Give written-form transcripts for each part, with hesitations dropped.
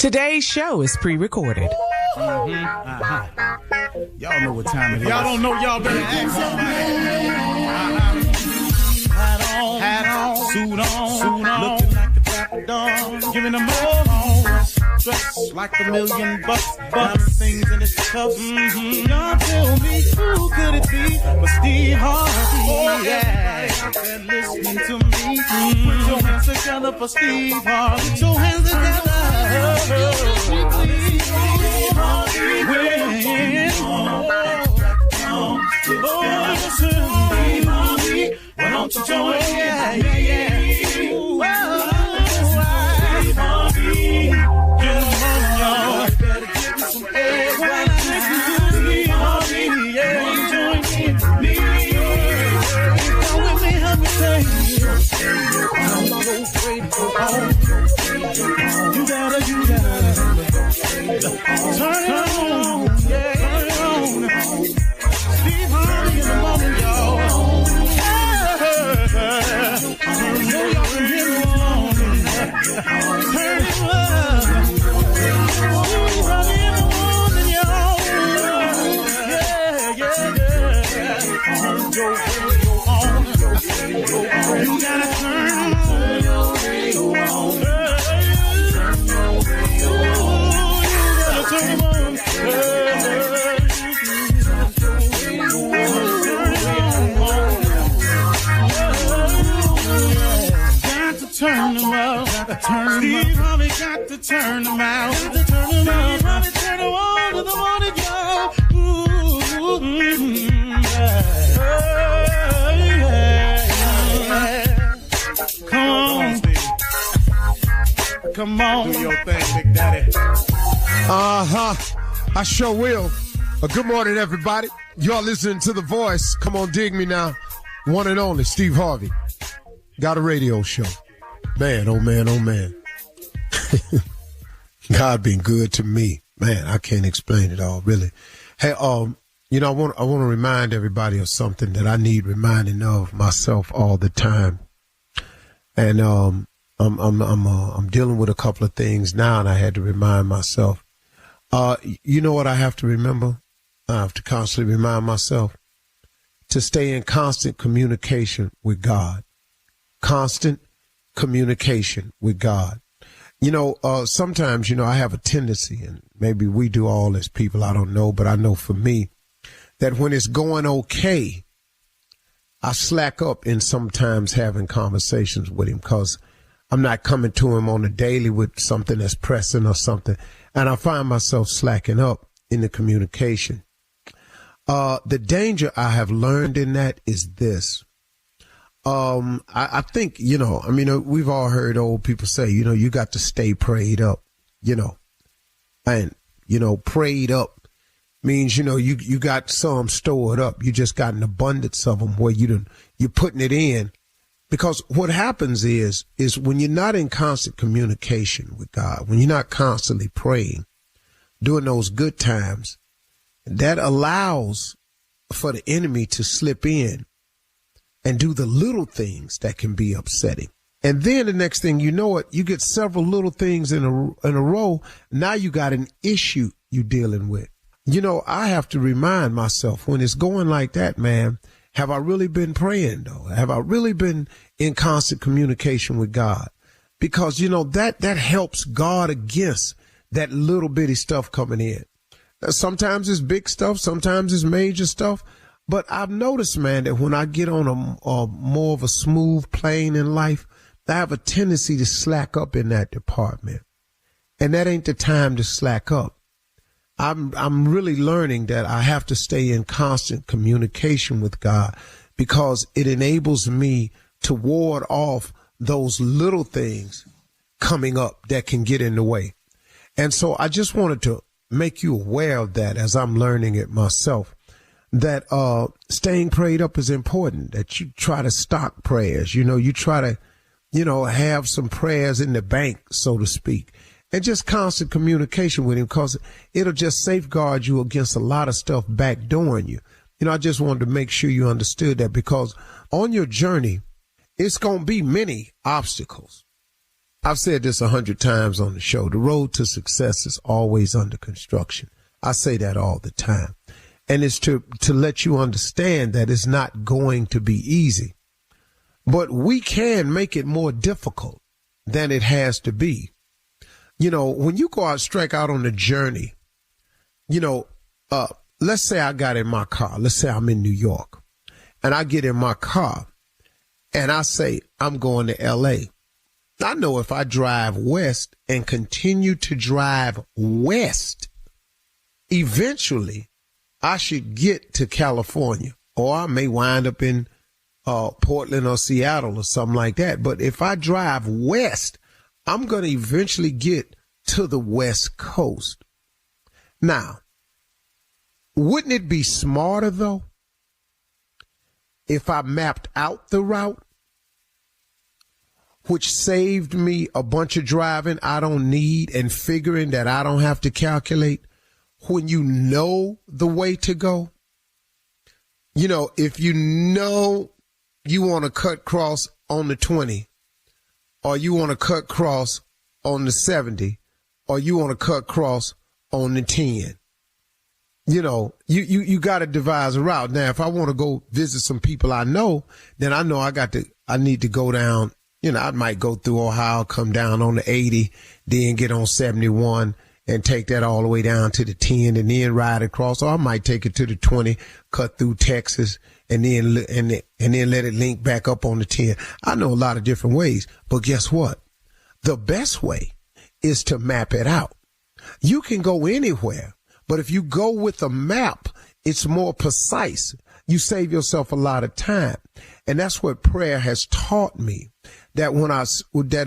Today's show is pre-recorded. Y'all know what time it is. Y'all don't know, y'all better ask somebody. Hat on, suit on, looking like the Dapper Dawn, giving them all dressed like $1 million bucks, things in his cuffs. Y'all tell me who could it be but Steve Harvey? Oh, yeah, everybody listening to me. Put your hands together for Steve Harvey. Put your hands together. Steve Harvey. Why don't you join? Yeah. Steve Harvey. Get on, y'all. Better give me some eggs. When I listen to Steve Harvey, yeah. Join me. Come with me, help me sing. I'm so afraid to go home. You gotta turn it on. Yeah, turn it on. Steve Harvey in the morning, y'all. I know y'all can hear me on. Turn it up. Steve Harvey in the morning, y'all. Yeah. Turn your radio on. You gotta turn your radio on. Turn them on. Turn them up, Steve Harvey got to turn them out. Steve Harvey turn them on to the morning, y'all. Come on, Steve. Come on. Do your thing, Big Daddy. I sure will. Good morning, everybody. Y'all listening to The Voice. Come on, dig me now. One and only, Steve Harvey. Got a radio show. Man, oh man, oh man. God been good to me. Man, I can't explain it all, really. Hey, I want to remind everybody of something that I need reminding of myself all the time. And I'm dealing with a couple of things now, and I had to remind myself. You know what I have to remember? I have to constantly remind myself to stay in constant communication with God. Constant communication with God. Sometimes, I have a tendency, and maybe we do all as people, I don't know, but I know for me, that when it's going okay, I slack up in sometimes having conversations with him because I'm not coming to him on a daily with something that's pressing or something. And I find myself slacking up in the communication. The danger I have learned in that is this. I think, we've all heard old people say, you got to stay prayed up, and, prayed up means, you got some stored up. You just got an abundance of them where you're putting it in. Because what happens is when you're not in constant communication with God, when you're not constantly praying, during those good times, that allows for the enemy to slip in and do the little things that can be upsetting. And then the next thing you know it, you get several little things in a row. Now you got an issue you're dealing with. I have to remind myself when it's going like that, man, have I really been praying though? Have I really been in constant communication with God? Because, that helps guard against that little bitty stuff coming in. Sometimes it's big stuff. Sometimes it's major stuff. But I've noticed, man, that when I get on a more of a smooth plane in life, I have a tendency to slack up in that department. And that ain't the time to slack up. I'm really learning that I have to stay in constant communication with God because it enables me to ward off those little things coming up that can get in the way. And so I just wanted to make you aware of that as I'm learning it myself. That staying prayed up is important, that you try to stock prayers, you try to, have some prayers in the bank, so to speak, and just constant communication with him because it'll just safeguard you against a lot of stuff backdooring you. I just wanted to make sure you understood that because on your journey, it's going to be many obstacles. I've said this 100 times on the show. The road to success is always under construction. I say that all the time. And it's to let you understand that it's not going to be easy. But we can make it more difficult than it has to be. You know, when you go out, strike out on a journey, you know, let's say I got in my car. Let's say I'm in New York and I get in my car and I say, I'm going to L.A. I know if I drive west and continue to drive west, eventually I should get to California, or I may wind up in Portland or Seattle or something like that. But if I drive west, I'm going to eventually get to the West Coast. Now, wouldn't it be smarter, though, if I mapped out the route, which saved me a bunch of driving I don't need and figuring that I don't have to calculate? When you know the way to go, you know, if you know you want to cut cross on the 20, or you want to cut cross on the 70, or you want to cut cross on the 10, you know, you got to devise a route. Now, if I want to go visit some people I know, then I know I need to go down, you know, I might go through Ohio, come down on the 80, then get on 71 and take that all the way down to the 10 and then ride across. Or I might take it to the 20, cut through Texas, and then let it link back up on the 10. I know a lot of different ways, but guess what? The best way is to map it out. You can go anywhere, but if you go with a map, it's more precise. You save yourself a lot of time. And that's what prayer has taught me, that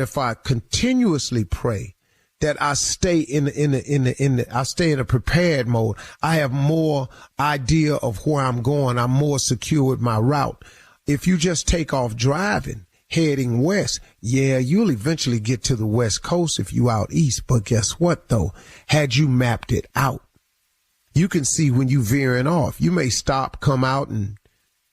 if I continuously pray, that I stay in a prepared mode. I have more idea of where I'm going. I'm more secure with my route. If you just take off driving, heading west, yeah, you'll eventually get to the West Coast if you out east. But guess what, though? Had you mapped it out, you can see when you veering off. You may stop, come out, and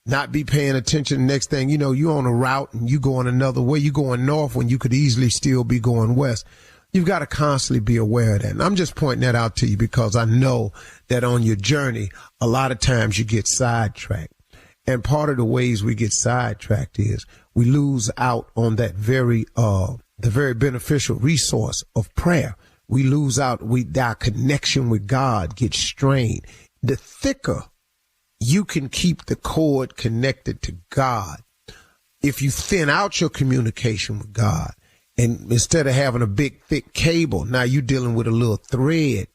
not be paying attention. Next thing you know, you're on a route and you going another way. You're going north when you could easily still be going west. You've got to constantly be aware of that. And I'm just pointing that out to you because I know that on your journey, a lot of times you get sidetracked. And part of the ways we get sidetracked is we lose out on that the very beneficial resource of prayer. We lose out. Our connection with God gets strained. The thicker you can keep the cord connected to God, if you thin out your communication with God, and instead of having a big, thick cable, now you're dealing with a little thread.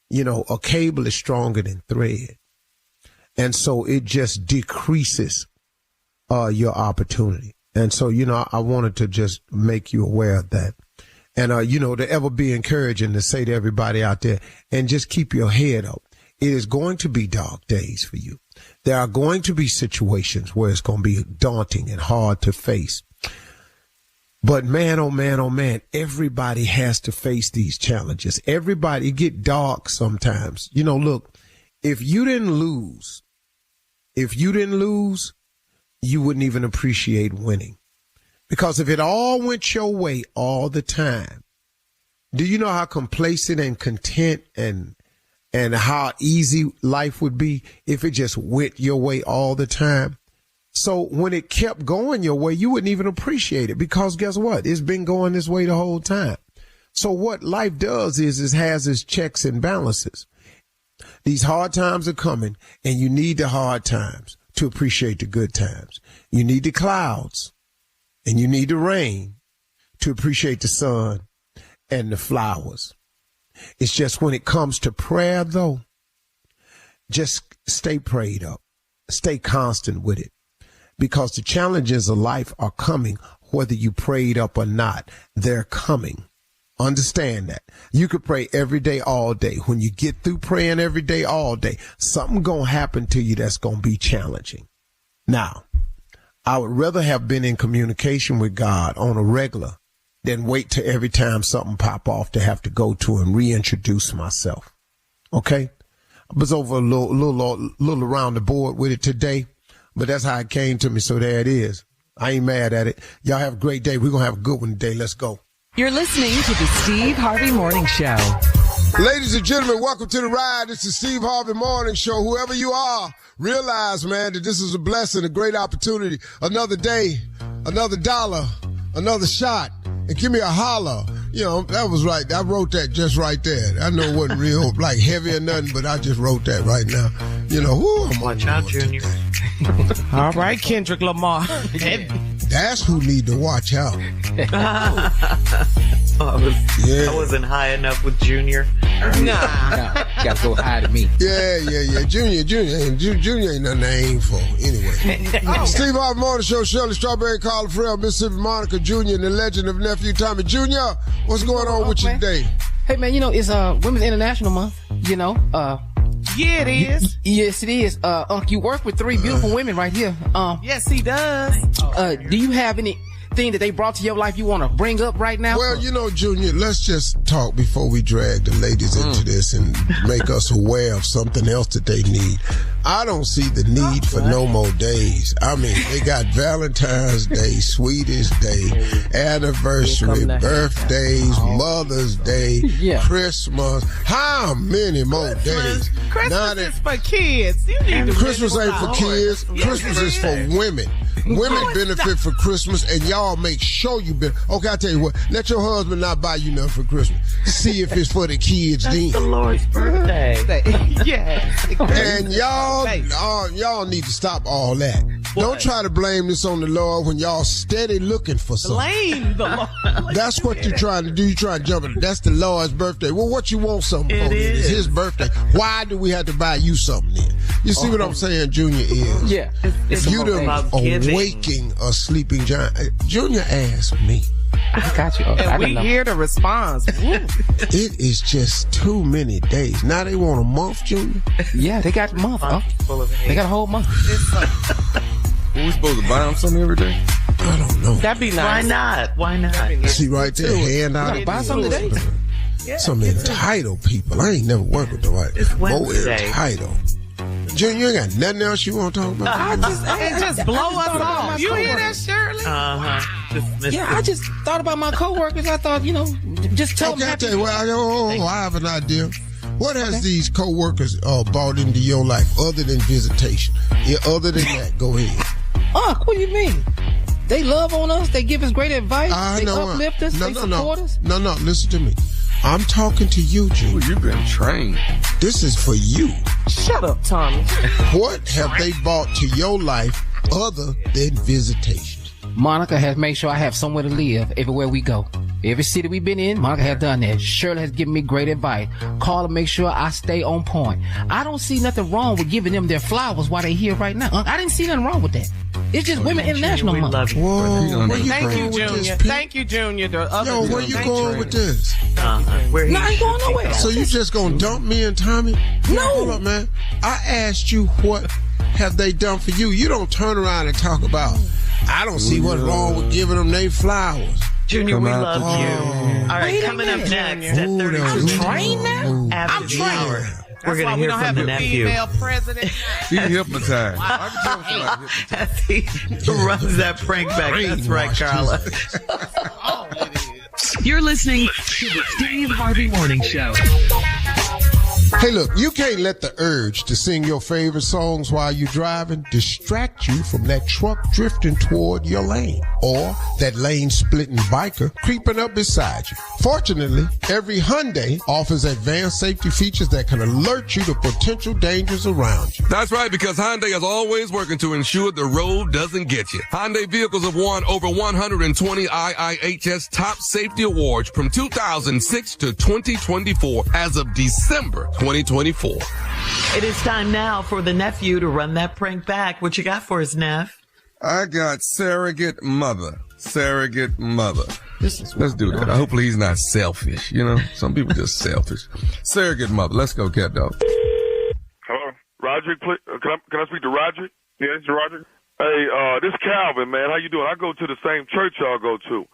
You know, a cable is stronger than thread. And so it just decreases your opportunity. And so, you know, I wanted to just make you aware of that. And, you know, to ever be encouraging to say to everybody out there, and just keep your head up. It is going to be dark days for you. There are going to be situations where it's going to be daunting and hard to face. But man, oh man, everybody has to face these challenges. Everybody get dark sometimes. You know, look, if you didn't lose, you wouldn't even appreciate winning. Because if it all went your way all the time, do you know how complacent and content and how easy life would be if it just went your way all the time? So when it kept going your way, you wouldn't even appreciate it, because guess what? It's been going this way the whole time. So what life does is it has its checks and balances. These hard times are coming, and you need the hard times to appreciate the good times. You need the clouds and you need the rain to appreciate the sun and the flowers. It's just when it comes to prayer, though, just stay prayed up, stay constant with it. Because the challenges of life are coming, whether you prayed up or not. They're coming. Understand that. You could pray every day, all day. When you get through praying every day, all day, something going to happen to you that's going to be challenging. Now, I would rather have been in communication with God on a regular than wait till every time something pop off to have to go to and reintroduce myself. Okay? I was over a little around the board with it today. But that's how it came to me, so there it is. I ain't mad at it. Y'all have a great day. We're going to have a good one today. Let's go. You're listening to the Steve Harvey Morning Show. Ladies and gentlemen, welcome to the ride. This is Steve Harvey Morning Show. Whoever you are, realize, man, that this is a blessing, a great opportunity. Another day, another dollar, another shot, and give me a holler. You know, that was right. I wrote that just right there. I know it wasn't real, like, heavy or nothing, but I just wrote that right now. You know, watch out, Junior. All right, Kendrick Lamar. That's who need to watch out. I wasn't high enough with Junior. Nah, gotta go high to me. Yeah. Junior ain't nothing to aim for. Anyway. Steve Harvey Morning Show, Shirley Strawberry, Carla Farrell, Mississippi Monica Jr., and the legend of Nephew Tommy Jr. What's going on with you today? Hey, man, you know, it's Women's International Month, you know. Yeah, it is. Yes, it is. You work with three beautiful women right here. Yes, he does. Do you have anything that they brought to your life you want to bring up right now? Well, you know, Junior, let's just talk before we drag the ladies into this and make us aware of something else that they need. I don't see the need for no more days. I mean, they got Valentine's Day, Sweetest Day, anniversary, birthdays, Mother's Day, Christmas. How many more days? Christmas is for kids. You need to Christmas ain't for kids. Christmas is for women. Women benefit for Christmas, and y'all make sure you benefit. Okay, I'll tell you what. Let your husband not buy you nothing for Christmas. See if it's for the kids then. The Lord's birthday. Yes. And y'all need to stop all that. What? Don't try to blame this on the Lord when y'all steady looking for something. Blame the Lord. That's what you're trying to do. You're trying to jump it. That's the Lord's birthday. Well, what you want something for? It's his birthday. Why do we have to buy you something then? You see what I'm saying, Junior is? Yeah. You done awaking a sleeping giant. Junior asked me. I got you. And we hear the response. It is just too many days. Now they want a month, Junior? Yeah, they got a month. They got a whole month. Were we supposed to buy them something every day? I don't know. That'd be nice. Why not? See right there, hand out. Buy something today. Some entitled people. I ain't never worked with the right. It's More Wednesday. entitled. Junior, you ain't got nothing else you want to talk about? It just blow us off. You hear that, Shirley? I just thought about my coworkers. I thought, you know, just tell them. Okay, I tell you what, I have an idea. What has these co-workers brought into your life other than visitation? Yeah, other than that, go ahead. What do you mean? They love on us. They give us great advice. They uplift us. They support us. No, listen to me. I'm talking to you, Junior. You've been trained. This is for you. Shut up, Tommy. What have they brought to your life other than visitation? Monica has made sure I have somewhere to live everywhere we go. Every city we've been in, Monica has done that. Shirley has given me great advice. Call and make sure I stay on point. I don't see nothing wrong with giving them their flowers while they're here right now. I didn't see nothing wrong with that. It's just Women International Month. Love you. Whoa, Thank you, Junior. Thank you, Junior. Yo, where you going with this? I ain't going nowhere. So you just gonna dump me and Tommy? No. Hold up, man. I asked you what have they done for you. You don't turn around and talk about, I don't see what's wrong with giving them their flowers. Junior, we love you. All right, coming up next at 32. I'm trained now? I'm trained. We're going to hear from the nephew. Female president. He's hypnotized. I can tell somebody hypnotized. As he runs that prank back. That's right, Carla. You're listening to the Steve Harvey Morning Show. Hey, look, you can't let the urge to sing your favorite songs while you're driving distract you from that truck drifting toward your lane or that lane-splitting biker creeping up beside you. Fortunately, every Hyundai offers advanced safety features that can alert you to potential dangers around you. That's right, because Hyundai is always working to ensure the road doesn't get you. Hyundai vehicles have won over 120 IIHS Top Safety Awards from 2006 to 2024 as of December 2024. It is time now for the nephew to run that prank back. What you got for us, Neff? I got surrogate mother. Surrogate mother. Let's do that. Hopefully he's not selfish. You know, some people just selfish. Surrogate mother. Let's go, cat dog. Hello, Roderick. Can I speak to Roderick? Yeah, it's Roderick. Hey, this Calvin, man. How you doing? I go to the same church y'all go to.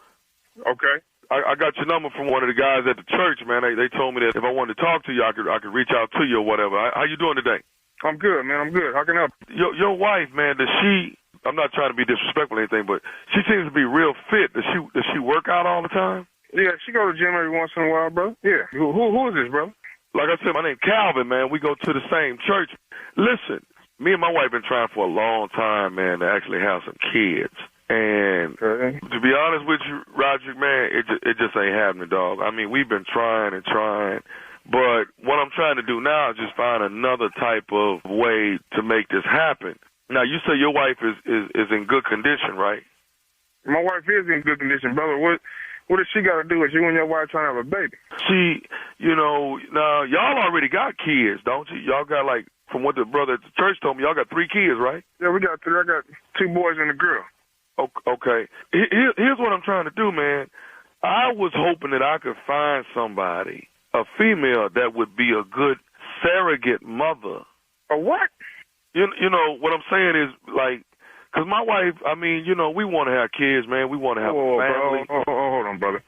Okay. I got your number from one of the guys at the church, man. They told me that if I wanted to talk to you, I could reach out to you or whatever. How you doing today? I'm good, man. I'm good. How can I help? Your wife, man, does she? I'm not trying to be disrespectful or anything, but she seems to be real fit. Does she work out all the time? Yeah, she go to the gym every once in a while, brother. Yeah. Who is this, brother? Like I said, my name's Calvin, man. We go to the same church. Listen, me and my wife been trying for a long time, man, to actually have some kids. And to be honest with you, Roger, man, it just ain't happening, dog. I mean, we've been trying and trying. But what I'm trying to do now is just find another type of way to make this happen. Now, you say your wife is in good condition, right? My wife is in good condition, brother. What does she got to do with you and your wife trying to have a baby? She, now, y'all already got kids, don't you? Y'all got, like, from what the brother at the church told me, y'all got 3 kids, right? Yeah, we got 3. I got 2 boys and a girl. Okay. Here's what I'm trying to do, man. I was hoping that I could find somebody, a female, that would be a good surrogate mother. A what? You know, what I'm saying is, like, because my wife, I mean, we want to have kids, man. We want to have a family. Hold on, brother.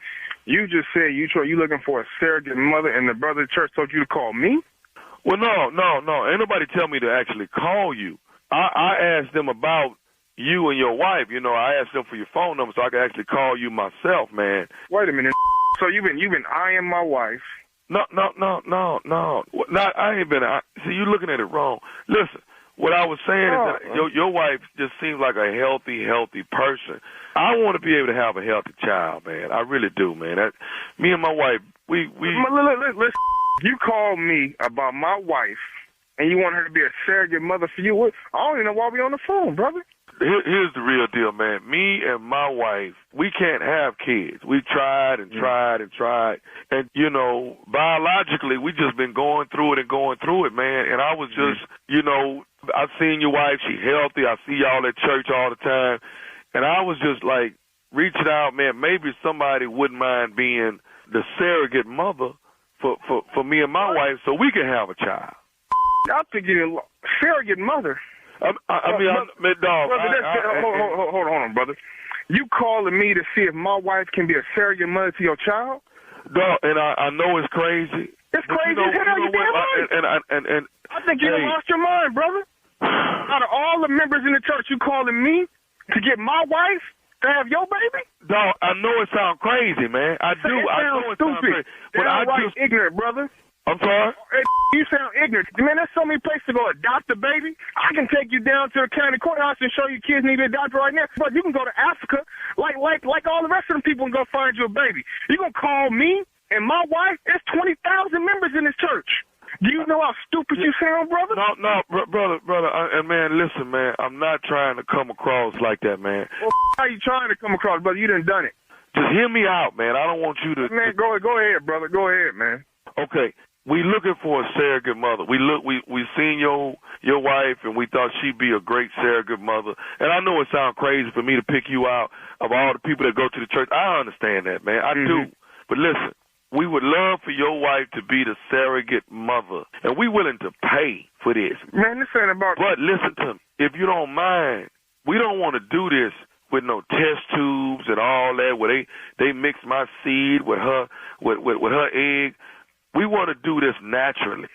You just said you looking for a surrogate mother, and the brother at church told you to call me? Well, no. Ain't nobody tell me to actually call you. I asked them about you and your wife. I asked them for your phone number so I could actually call you myself, man. Wait a minute. So you've been eyeing my wife? No. I ain't been. See, you looking at it wrong. Listen, what I was saying is that your wife just seems like a healthy person. I want to be able to have a healthy child, man. I really do, man. Me and my wife, we. Listen, you called me about my wife, and you want her to be a surrogate mother for you. I don't even know why we on the phone, brother. Here's the real deal, man. Me and my wife, we can't have kids. We tried and tried and tried. And, biologically, we just been going through it, man. And I was just, I've seen your wife. She healthy. I see y'all at church all the time. And I was just, like, reaching out, man, maybe somebody wouldn't mind being the surrogate mother for me and my wife so we can have a child. I think you're a surrogate mother. Dog. Hold on, brother. You calling me to see if my wife can be a surrogate mother to your child? Dog, and I know it's crazy. It's crazy as hell. You damn right. And I think you lost your mind, brother. Out of all the members in the church, you calling me to get my wife to have your baby? Dog, I know it sounds crazy, man. I do. I know it sounds crazy. But I just ignorant, brother. I'm sorry? Hey, you sound ignorant. Man, there's so many places to go adopt a baby. I can take you down to the county courthouse and show you kids need to adopt right now. But you can go to Africa like all the rest of them people and go find you a baby. You going to call me and my wife? There's 20,000 members in this church. Do you know how stupid you sound, brother? No, brother. And, man, listen, man, I'm not trying to come across like that, man. Well, how you trying to come across, brother? You done done it. Just hear me out, man. I don't want you to... Man, go ahead, brother. Go ahead, man. Okay. We looking for a surrogate mother. We seen your wife, and we thought she'd be a great surrogate mother. And I know it sounds crazy for me to pick you out of all the people that go to the church. I understand that, man. I do. But listen, we would love for your wife to be the surrogate mother, and we willing to pay for this. Man, this ain't about... But listen to me. If you don't mind, we don't want to do this with no test tubes and all that, where they mix my seed with her egg. We want to do this naturally.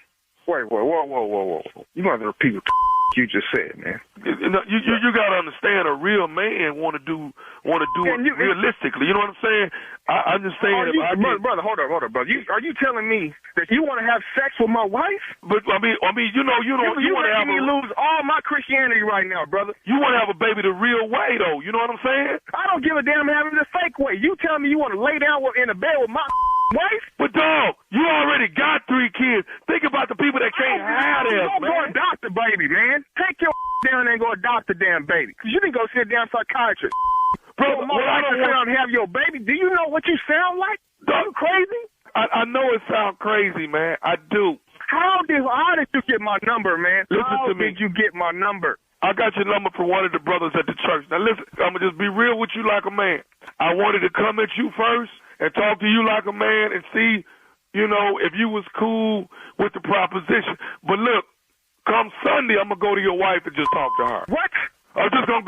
Wait, whoa. You got to repeat what you just said, man. You got to understand, a real man want to do it realistically. You know what I'm saying? I'm just saying. Brother, hold on, brother. Are you telling me that you want to have sex with my wife? But I mean, you want to have me lose all my Christianity right now, brother. You want to have a baby the real way, though. You know what I'm saying? I don't give a damn having the fake way. You tell me you want to lay down in a bed with my wife? But dog, you already got 3 kids. Think about the people that can't have them, man. Go adopt a baby, man. Take your down there and go adopt a damn baby. Because you didn't go see a damn psychiatrist. Bro, I don't want to have your baby. Do you know what you sound like? Are you crazy? I know it sounds crazy, man. I do. How did you get my number, man? Listen to me. How did you get my number? I got your number from one of the brothers at the church. Now listen, I'm going to just be real with you like a man. I wanted to come at you first and talk to you like a man and see, if you was cool with the proposition. But look, come Sunday, I'm going to go to your wife and just talk to her. What? I'm just going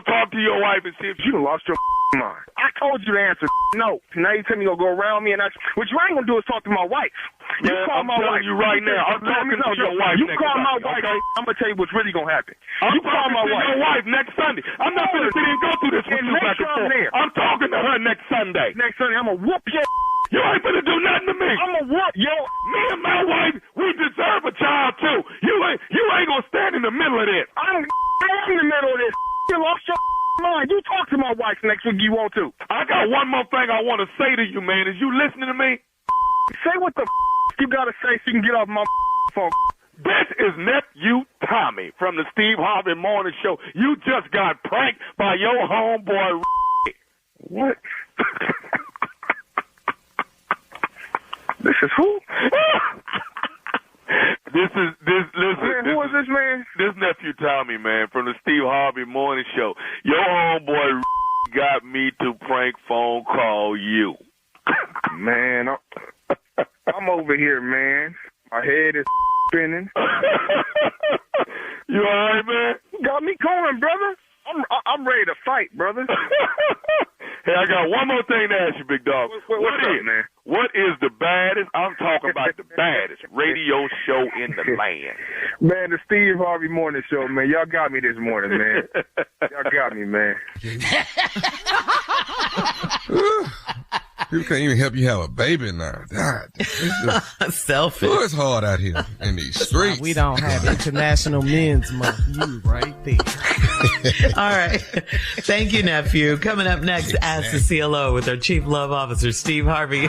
to talk to your wife and see if you lost your mind. I told you the answer. No. Now you tell me you're going to go around me, and what you ain't going to do is talk to my wife. You Man, call I'm my telling wife. you right now. I'm talking to your wife You next call my Sunday, wife. okay? I'm going to tell you what's really going to happen. I'm You call my talking to wife. your wife next Sunday. I'm not going to sit here and go through this with And you make back sure and I'm forth. there. I'm talking to her next Sunday. Next Sunday, I'm going to whoop your You ain't gonna do nothing to me. I'm going to whoop yo. Me and my wife, we deserve a child too. You ain't gonna stand in the middle of this. I'm in the middle of this. You lost your mind. You talk to my wife next week you want to. I got one more thing I want to say to you, man. Is you listening to me? Say what the you got to say so you can get off my phone. This is nephew Tommy from the Steve Harvey Morning Show. You just got pranked by your homeboy. What? This is who? Listen. Man, who is this man? This nephew Tommy, man, from the Steve Harvey Morning Show. Your homeboy got me to prank phone call you. Man, I'm over here, man. My head is spinning. You all right, man? Got me going, brother. I'm ready to fight, brother. Hey, I got one more thing to ask you, big dog. What's up, man? What is the baddest, I'm talking about the baddest radio show in the land? Man, the Steve Harvey Morning Show, man. Y'all got me this morning, man. Y'all got me, man. People can't even help you have a baby now. God, it's just, Selfish. it's hard out here in these streets. We don't have International Men's Month. You right there. All right. Thank you, nephew. Coming up next, Ask the CLO with our Chief Love Officer, Steve Harvey.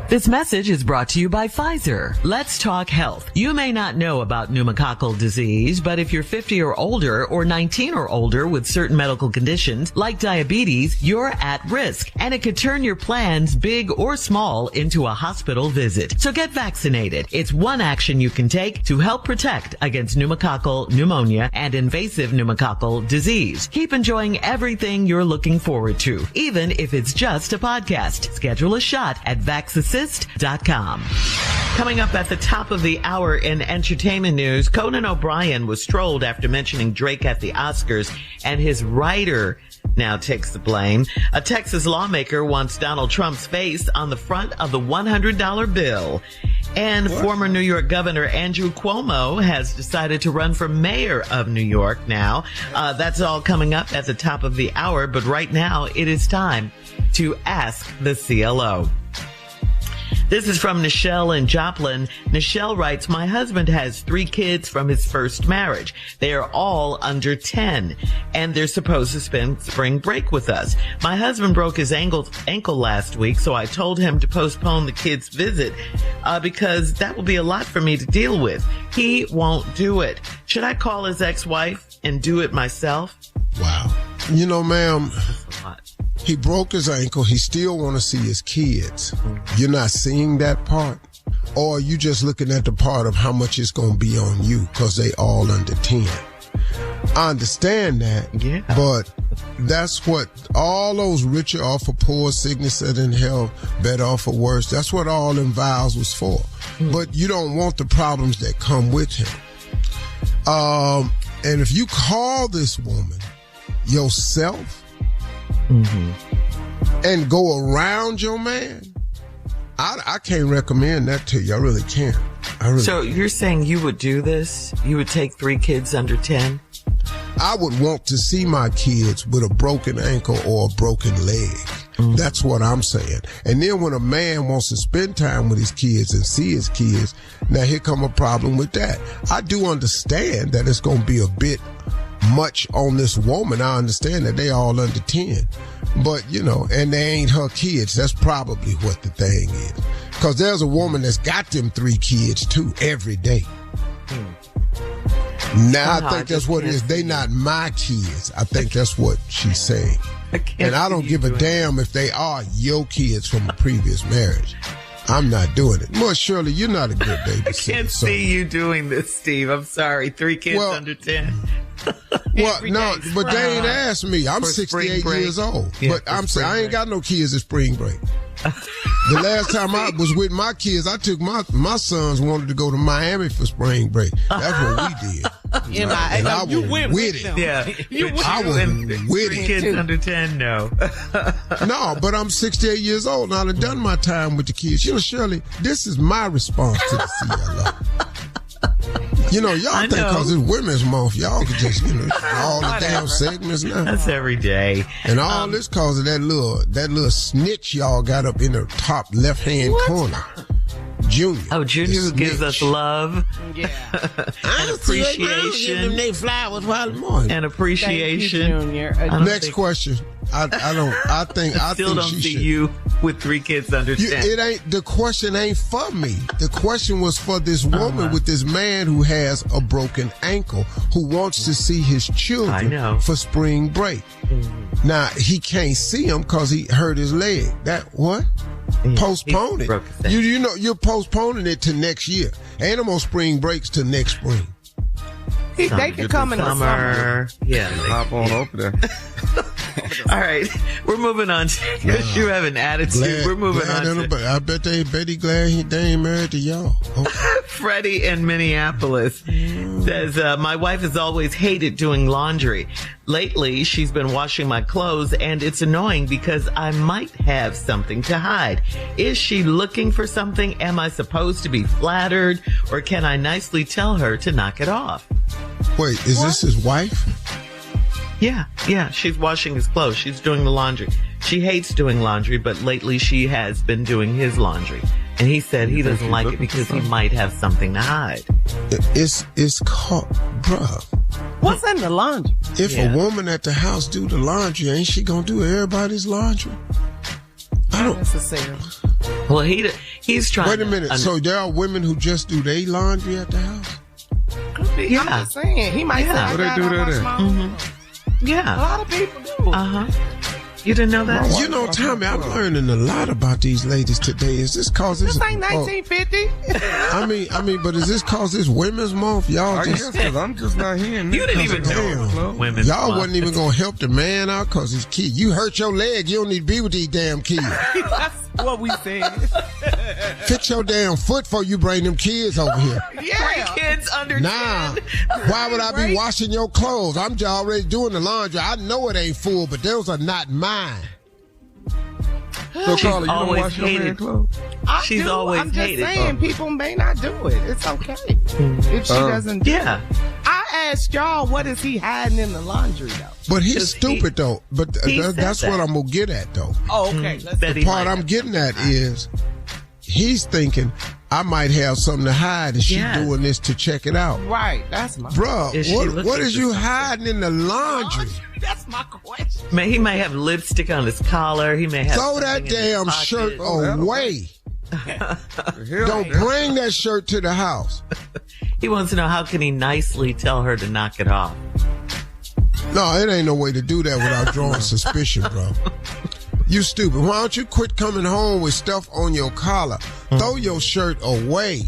This message is brought to you by Pfizer. Let's talk health. You may not know about pneumococcal disease, but if you're 50 or older or 19 or older with certain medical conditions like diabetes, you're at risk, and it could turn your plans, big or small, into a hospital visit. So get vaccinated. It's one action you can take to help protect against pneumococcal, pneumonia, and invasive pneumococcal disease. Keep enjoying everything you're looking forward to, even if it's just a podcast. Schedule a shot at vaxassist.com. Coming up at the top of the hour in entertainment news, Conan O'Brien was trolled after mentioning Drake at the Oscars, and his writer now takes the blame. A Texas lawmaker wants Donald Trump's face on the front of the $100 bill. And former New York Governor Andrew Cuomo has decided to run for mayor of New York now. That's all coming up at the top of the hour, but right now it is time to Ask the CLO. This is from Nichelle in Joplin. Nichelle writes, my husband has 3 kids from his first marriage. They are all under 10, and they're supposed to spend spring break with us. My husband broke his ankle last week, so I told him to postpone the kids' visit because that will be a lot for me to deal with. He won't do it. Should I call his ex-wife and do it myself? Wow. You know, ma'am, That's a lot. he broke his ankle. He still want to see his kids. You're not seeing that part? Or are you just looking at the part of how much it's going to be on you because they all under 10? I understand that, Yeah. but that's what all those richer are for poor, sickness and health, better off for worse. That's what all them vows was for. But you don't want the problems that come with him. And if you call this woman yourself, and go around your man, I can't recommend that to you. I really can't. So you're saying you would do this? You would take 3 kids under 10? I would want to see my kids with a broken ankle or a broken leg. That's what I'm saying. And then when a man wants to spend time with his kids and see his kids, now here come a problem with that. I do understand that it's going to be a bit much on this woman. I understand that they all under 10, but you know, and they ain't her kids. That's probably what the thing is. Cause there's a woman that's got them 3 kids too every day. Now I think that's what it is. They not my kids. I think that's what she's saying. And I don't give a damn if they are your kids from a previous marriage. I'm not doing it. Well, Shirley, you're not a good babysitter. I can't see you doing this, Steve. I'm sorry. 3 kids under 10. Well, no, but they ain't asked me. I'm For 68 spring years old. Yeah, but I'm saying I ain't got no kids at spring break. The last time I was with my kids, I took my sons wanted to go to Miami for spring break. That's what we did. And you went with it. Yeah. I was with it. Kids under 10, no. No, but I'm 68 years old and I've done my time with the kids. You know, Shirley, this is my response to the CLO. You know, y'all think because it's Women's Month, y'all can just, all the damn segments now. That's every day. And all this cause of that little snitch y'all got up in the top left-hand corner. Junior. Oh, Junior who gives us love. Yeah. And appreciation. They flowers while morning. And appreciation. Thank you, Junior. Next question. I think still don't she see should. You with 3 kids under 10. The question ain't for me. The question was for this woman with this man who has a broken ankle who wants to see his children for spring break. Mm-hmm. Now, he can't see them because he hurt his leg. What? Postpone it. You know, you're postponing it to next year. Ain't no more spring breaks till next spring. They can come in the summer. Yeah. Hop on over there. All right. We're moving on. You have an attitude. We're moving on. I bet Betty glad they ain't married to y'all. Okay. Freddie in Minneapolis says, my wife has always hated doing laundry. Lately, she's been washing my clothes, and it's annoying because I might have something to hide. Is she looking for something? Am I supposed to be flattered? Or can I nicely tell her to knock it off? Wait, is this his wife? Yeah. She's washing his clothes. She's doing the laundry. She hates doing laundry, but lately she has been doing his laundry. And he said he doesn't like it because he might have something to hide. It's called, bruh. What's in the laundry? If a woman at the house do the laundry, ain't she gonna do everybody's laundry? Not necessarily. Well, he's trying. Wait a minute. So there are women who just do their laundry at the house? Yeah. I'm just saying. He might say, What they do there? Yeah. A lot of people do. You didn't know that? You know, Tommy, I'm learning a lot about these ladies today. Is this cause this ain't 1950? I mean, but is this cause it's Women's Month? Y'all I guess because I'm just not hearing this. You didn't even know Women's Y'all Month. wasn't even gonna help the man out cause his kid. You hurt your leg, you don't need to be with these damn kids. That's what we said. Fix your damn foot before you bring them kids over here. Yeah. 3 kids under 10. Why would I be washing your clothes? I'm just already doing the laundry. I know it ain't full, but those are not mine. So, Carla, you don't wash your man clothes? She's always hated. I'm just saying, people may not do it. It's okay if she doesn't do it. I asked y'all, what is he hiding in the laundry, though? But he's stupid, though. But that's what I'm going to get at, though. Oh, okay. The part I'm getting at is he's thinking, I might have something to hide, and she's doing this to check it out. Right. That's my Bruh, what is you hiding in the laundry? That's my question. He may have lipstick on his collar. He may have. Throw that damn shirt away. Don't bring that shirt to the house. He wants to know, how can he nicely tell her to knock it off? No, it ain't no way to do that without drawing suspicion, bro. You stupid. Why don't you quit coming home with stuff on your collar? Throw your shirt away.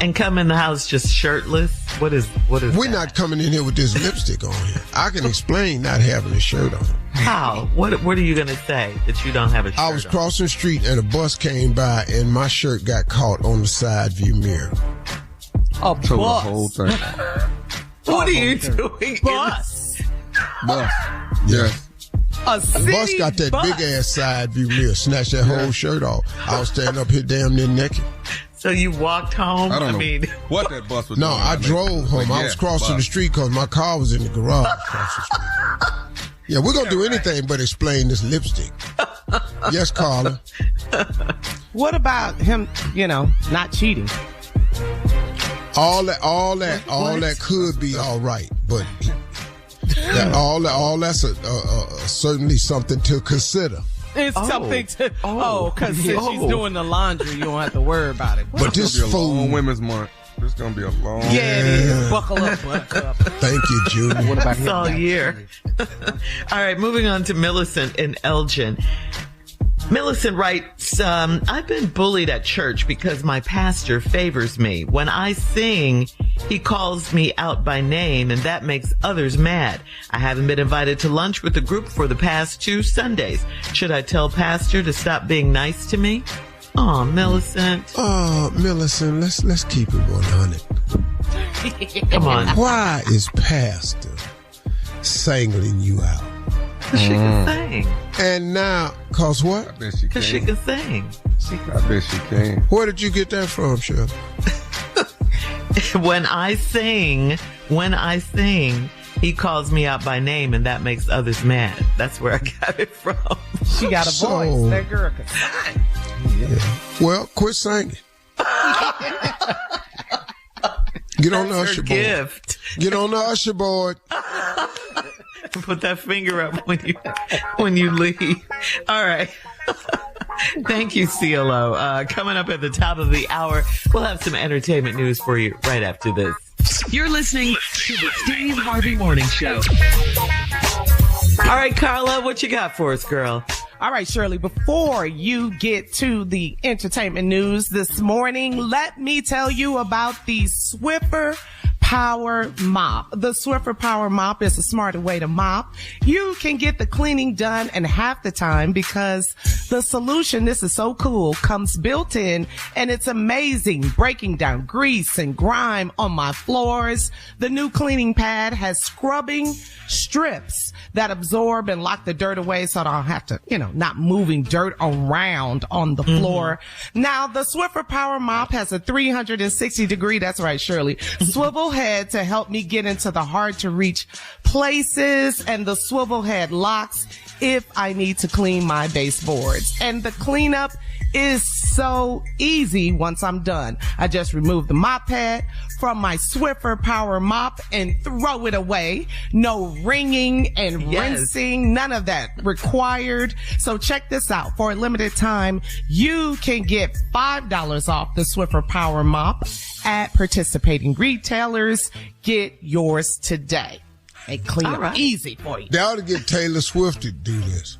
And come in the house just shirtless? What is We're not coming in here with this lipstick on here. I can explain not having a shirt on. How? What are you going to say that you don't have a shirt on? I was crossing the street and a bus came by and my shirt got caught on the side view mirror. A bus? The whole thing. What are you doing? Bus? Yes. The bus got that big ass side view mirror, snatched that whole shirt off. I was standing up here damn near naked. So you walked home? I don't know what that bus was doing. No, I drove home. I was crossing the street because my car was in the garage across the street. Yeah, we're going to do anything but explain this lipstick. Yes, Carla. What about him, not cheating? All that could be all right, but all that's certainly something to consider. It's something to because since she's doing the laundry, you don't have to worry about it. But this fool, long Women's Month. This gonna be a long. Yeah, it is. Buckle up, buttercup. Thank you, Junior. What about It's all year. All right, moving on to Millicent in Elgin. Millicent writes, I've been bullied at church because my pastor favors me. When I sing, he calls me out by name, and that makes others mad. I haven't been invited to lunch with the group for the past 2 Sundays. Should I tell pastor to stop being nice to me? Oh, Millicent. Oh, Millicent, let's keep it 100. Come on. Why is Pastor singling you out? Because she can sing. And now, cause what? I bet she Because she can. can sing. I bet she can. Where did you get that from, Shirley? When I sing, he calls me out by name, and that makes others mad. That's where I got it from. She got a voice. That girl can sing. Yeah. Well, quit singing. Get on the That's usher her board. gift. Get on the usher board. Put that finger up when you leave. All right. Thank you, CLO. Coming up at the top of the hour, we'll have some entertainment news for you right after this. You're listening to the Steve Harvey Morning Show. All right, Carla, what you got for us, girl? All right, Shirley, before you get to the entertainment news this morning, let me tell you about the Swiffer Power Mop. The Swiffer Power Mop is a smarter way to mop. You can get the cleaning done in half the time because the solution, this is so cool, comes built in and it's amazing, breaking down grease and grime on my floors. The new cleaning pad has scrubbing strips that absorb and lock the dirt away so I don't have to, not moving dirt around on the floor. Now, the Swiffer Power Mop has a 360-degree, that's right, Shirley, swivel head to help me get into the hard to reach places, and the swivel head locks if I need to clean my baseboards. And the cleanup is so easy once I'm done. I just remove the mop pad from my Swiffer Power Mop and throw it away. No wringing and rinsing, none of that required. So check this out. For a limited time, you can get $5 off the Swiffer Power Mop at participating retailers. Get yours today. They clean up easy for you. They ought to get Taylor Swift to do this.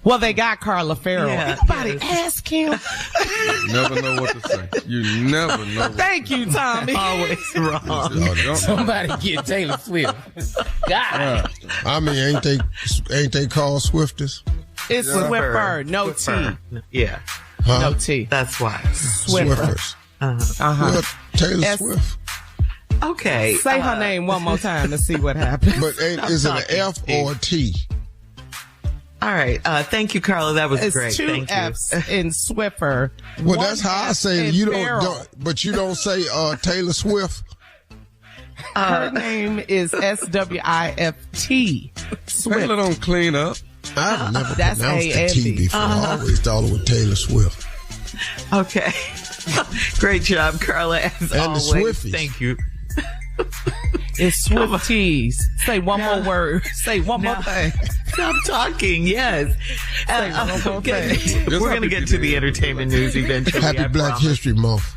Well, they got Carla Farrell. Yeah, Anybody ask him? You never know what to say. You never know. Thank you, Tommy. Always wrong. Somebody get Taylor Swift. God. I mean, ain't they called Swifters? It's Swiffer. No Swiffer. T. Yeah. Huh? No T. That's why. Swiffers. Well, Taylor Swift. Okay. Say her name one more time to see what happens. But is it an F or a T? All right. Thank you, Carla. That was It's great. two Thank F's you. in Swiffer. Well, One that's how I F say it. in You Farrell. but you don't say Taylor Swift. Her name is SWIFT. Swift. Taylor don't clean up. I've never That's pronounced the T A-N-D. before. I always thought it was Taylor Swift. Okay. Great job, Carla, as And the always. Swifties. Thank you. It's Swifties. Say one more word. Say one more thing. Stop talking. Yes. Okay. We're going to get to the entertainment news eventually. Happy I Black promise. History Month.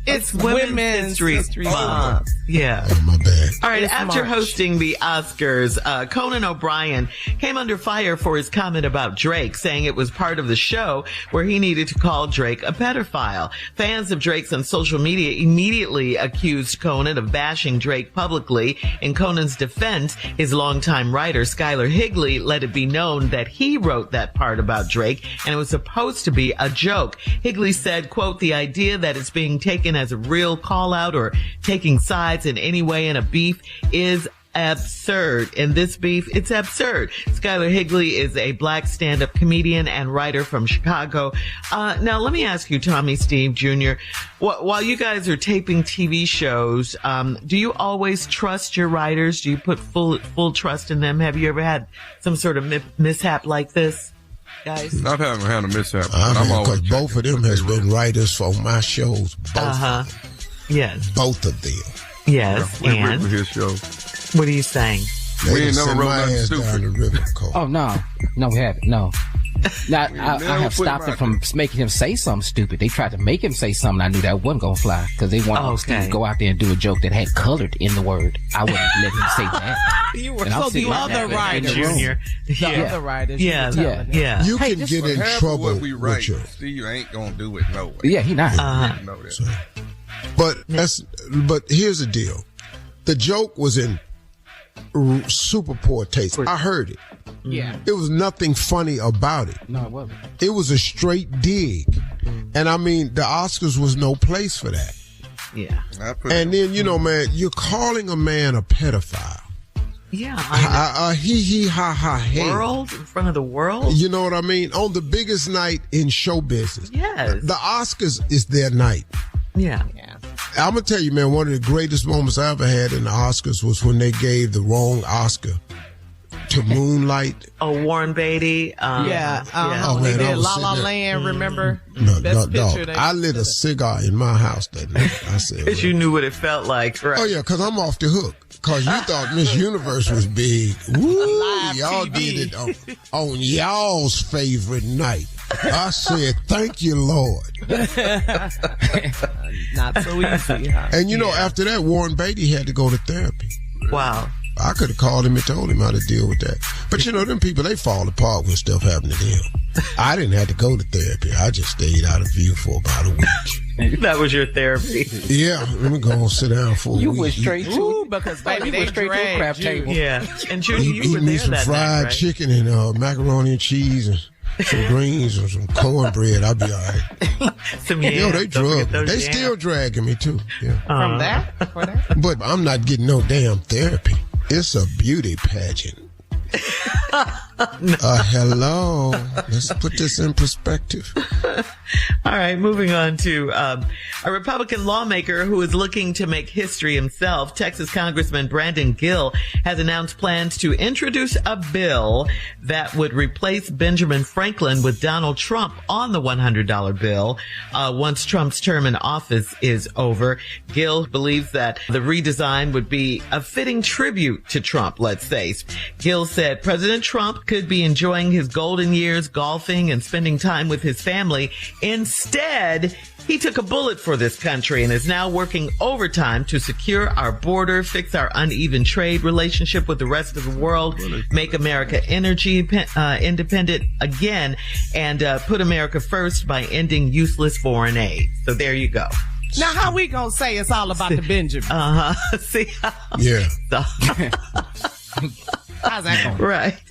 It's Women's History Month. Yeah. Oh, my bad. All right, It's after March. hosting the Oscars, Conan O'Brien came under fire for his comment about Drake, saying it was part of the show where he needed to call Drake a pedophile. Fans of Drake's on social media immediately accused Conan of bashing Drake publicly. In Conan's defense, his longtime writer, Skylar Higley, let it be known that he wrote that part about Drake, and it was supposed to be a joke. Higley said, quote, "The idea that it's being taken as a real call out or taking sides in any way in a beef is absurd. In this beef, it's absurd." Skylar Higley is a black stand-up comedian and writer from Chicago. Now, let me ask you, Tommy Steve Jr., while you guys are taping TV shows, do you always trust your writers? Do you put full trust in them? Have you ever had some sort of mishap like this, guys? I've haven't had a mishap. Because both of them has been writers for my shows. Both. Yes. Both of them. Yes. We And for his show. what are you saying? We ain't never send wrote my nothing ass stupid. down the river, Cole. Oh, no, we haven't. No. Now, I never have put stopped him it from making him say something stupid. They tried to make him say something I knew that wasn't going to fly because they wanted Steve to go out there and do a joke that had colored in the word. I wouldn't let him say that. You were And I'm so the sitting other there in the writers. room. Junior. The other writers. you were telling them. You Hey, can this get was in Half of trouble what we write, with your... Steve ain't gonna do it no way. Yeah, he not. You know that. But here's the deal. The joke was in super poor taste. I heard it. Yeah. It was nothing funny about it. No, it wasn't. It was a straight dig. And I mean, the Oscars was no place for that. Yeah. And then, you know, man, you're calling a man a pedophile. Yeah. He, ha, ha, hey. World? In front of the world? You know what I mean? On the biggest night in show business. Yes. The Oscars is their night. Yeah. I'm going to tell you, man, one of the greatest moments I ever had in the Oscars was when they gave the wrong Oscar to Moonlight. Oh, Warren Beatty. Oh, man, they I did was La sitting La there. Land, remember? No, Best picture. I lit a cigar in my house that night. I said, Because you knew what it felt like, right? oh, yeah, because I'm off the hook. Because you thought Miss Universe was big. Woo! Live Y'all TV. did it on y'all's favorite night. I said, thank you, Lord. Not so easy, huh? And, you know, after that, Warren Beatty had to go to therapy. Wow. I could have called him and told him how to deal with that. But, you know, them people, they fall apart when stuff happens to them. I didn't have to go to therapy. I just stayed out of view for about a week. That was your therapy. Yeah, let me go and sit down for a week. You went straight to because baby, you they went straight to a dragged crap you. table. Yeah. And Junior, you were Eat me there some that fried night, right? chicken and macaroni and cheese and some greens and some cornbread. I'll be all right. Some Yo, yams. they Don't drug forget me. those They yams. still dragging me, too. Yeah. From that? For that? But I'm not getting no damn therapy. It's a beauty pageant. Hello. Let's put this in perspective. All right, moving on to a Republican lawmaker who is looking to make history himself. Texas Congressman Brandon Gill has announced plans to introduce a bill that would replace Benjamin Franklin with Donald Trump on the $100 bill once Trump's term in office is over. Gill believes that the redesign would be a fitting tribute to Trump, let's say. Gill said President Trump could be enjoying his golden years golfing and spending time with his family. Instead, he took a bullet for this country and is now working overtime to secure our border, fix our uneven trade relationship with the rest of the world, make America energy independent again, and put America first by ending useless foreign aid. So there you go. Now, how we gonna say it's all about the Benjamin? See? Yeah. So, How's that going? right.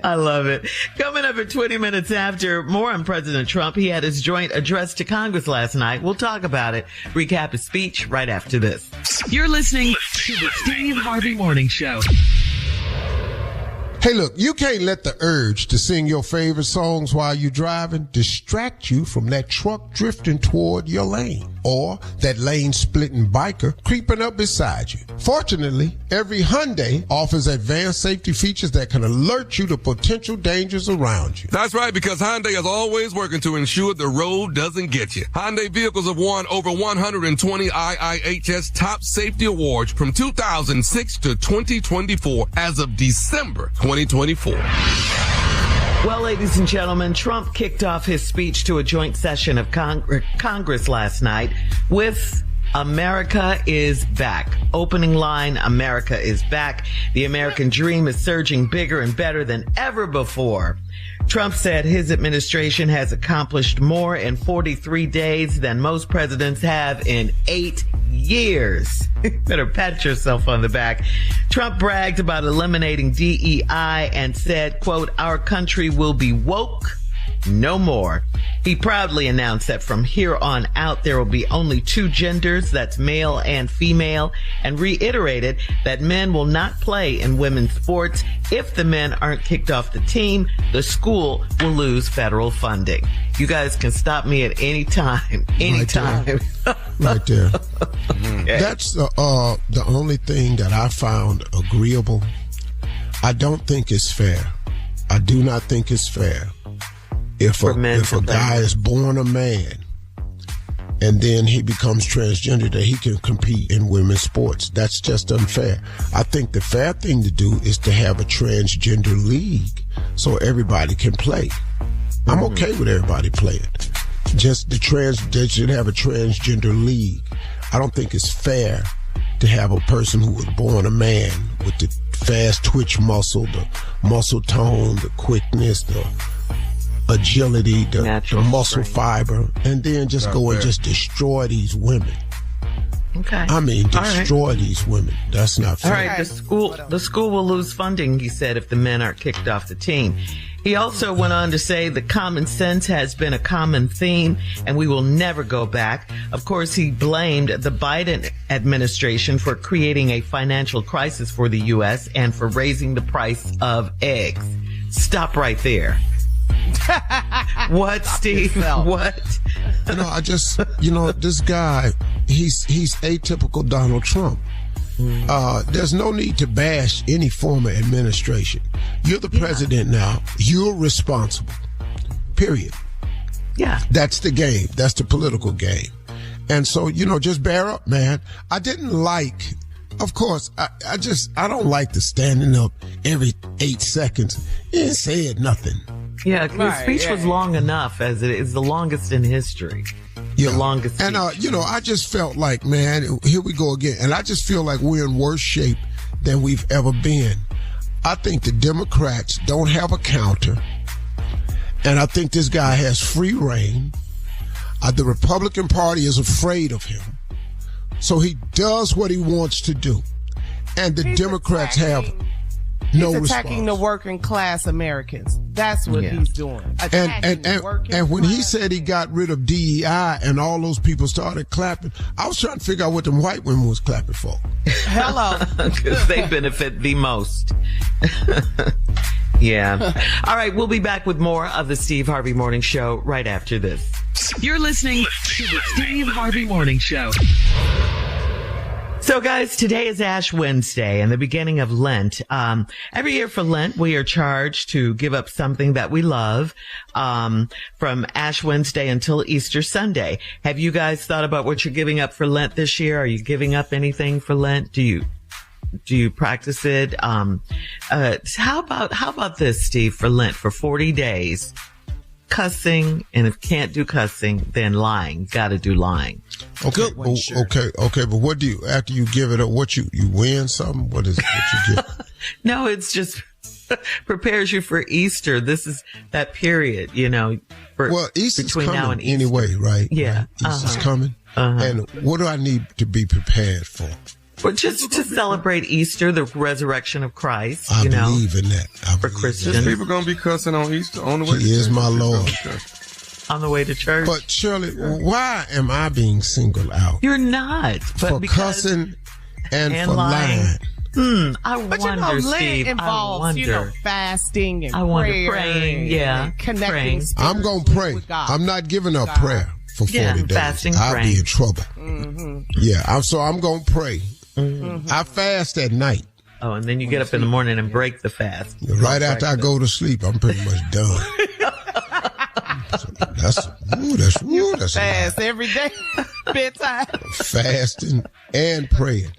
I love it. Coming up at 20 minutes after, more on President Trump. He had his joint address to Congress last night. We'll talk about it. Recap his speech right after this. You're listening to the Steve Harvey Morning Show. Hey, look, you can't let the urge to sing your favorite songs while you're driving distract you from that truck drifting toward your lane or that lane-splitting biker creeping up beside you. Fortunately, every Hyundai offers advanced safety features that can alert you to potential dangers around you. That's right, because Hyundai is always working to ensure the road doesn't get you. Hyundai vehicles have won over 120 IIHS top safety awards from 2006 to 2024 as of December 2024. Well, ladies and gentlemen, Trump kicked off his speech to a joint session of Congress last night with America is back. Opening line, America is back. The American dream is surging bigger and better than ever before. Trump said his administration has accomplished more in 43 days than most presidents have in 8 years. Better pat yourself on the back. Trump bragged about eliminating DEI and said, quote, our country will be woke no more. He proudly announced that from here on out, there will be only two genders, that's male and female, and reiterated that men will not play in women's sports. If the men aren't kicked off the team, the school will lose federal funding. You guys can stop me at any time. Anytime. Right there. That's the only thing that I found agreeable. I don't think it's fair. I do not think it's fair. If a guy is born a man and then he becomes transgender, that he can compete in women's sports. That's just unfair. I think the fair thing to do is to have a transgender league so everybody can play. I'm okay with everybody playing. Just they should have a transgender league. I don't think it's fair to have a person who was born a man with the fast twitch muscle, the muscle tone, the quickness, the agility, the muscle fiber, and then just go and just destroy these women. Okay. I mean, destroy these women. That's not fair. All right, the school will lose funding, he said, if the men aren't kicked off the team. He also went on to say that common sense has been a common theme and we will never go back. Of course, he blamed the Biden administration for creating a financial crisis for the U.S. and for raising the price of eggs. Stop right there. What, Steve? What? I just, this guy, he's atypical Donald Trump. There's no need to bash any former administration. You're the president now. You're responsible. Period. Yeah. That's the game. That's the political game. And so, just bear up, man. I didn't like, of course, I don't like the standing up every 8 seconds. He ain't said nothing. Yeah, his speech was long enough, as it is the longest in history. Yeah. The longest. And, I just felt like, man, here we go again. And I just feel like we're in worse shape than we've ever been. I think the Democrats don't have a counter. And I think this guy has free reign. The Republican Party is afraid of him. So he does what he wants to do. And the Democrats have no response. He's attacking the working class Americans. That's what he's doing. And when he said he got rid of DEI and all those people started clapping, I was trying to figure out what them white women was clapping for. Hello. Because they benefit the most. Yeah. All right, we'll be back with more of the Steve Harvey Morning Show right after this. You're listening to the Steve Harvey Morning Show. So guys, today is Ash Wednesday and the beginning of Lent. Every year for Lent, we are charged to give up something that we love, from Ash Wednesday until Easter Sunday. Have you guys thought about what you're giving up for Lent this year? Are you giving up anything for Lent? Do you practice it? How about this, Steve, for Lent, for 40 days? Cussing, and if can't do cussing, then lying. Gotta do lying. Okay, okay, but what do you, after you give it up, what you win something? What is it that you get? No, it's just prepares you for Easter. This is that period, well, Easter's between coming now and Easter. Anyway, right? Yeah. Right? Easter's coming. And what do I need to be prepared for? Well, just to celebrate Easter, the resurrection of Christ. I believe in that. For Christians. There's people going to be cussing on Easter on the way to church. He is my Lord. On the way to church. But Shirley, why am I being singled out? You're not. For cussing and for lying. I wonder, Lent Steve. involves, fasting and praying, and connecting. I'm going to pray. I'm not giving up prayer for 40 days. Fasting, I'll praying. be in trouble. Mm-hmm. Yeah, I'm going to pray. Mm-hmm. I fast at night. Oh, and then you get up in the morning and break the fast. Right after I go to sleep, I'm pretty much done. That's fast every day. Bedtime. Fasting and praying.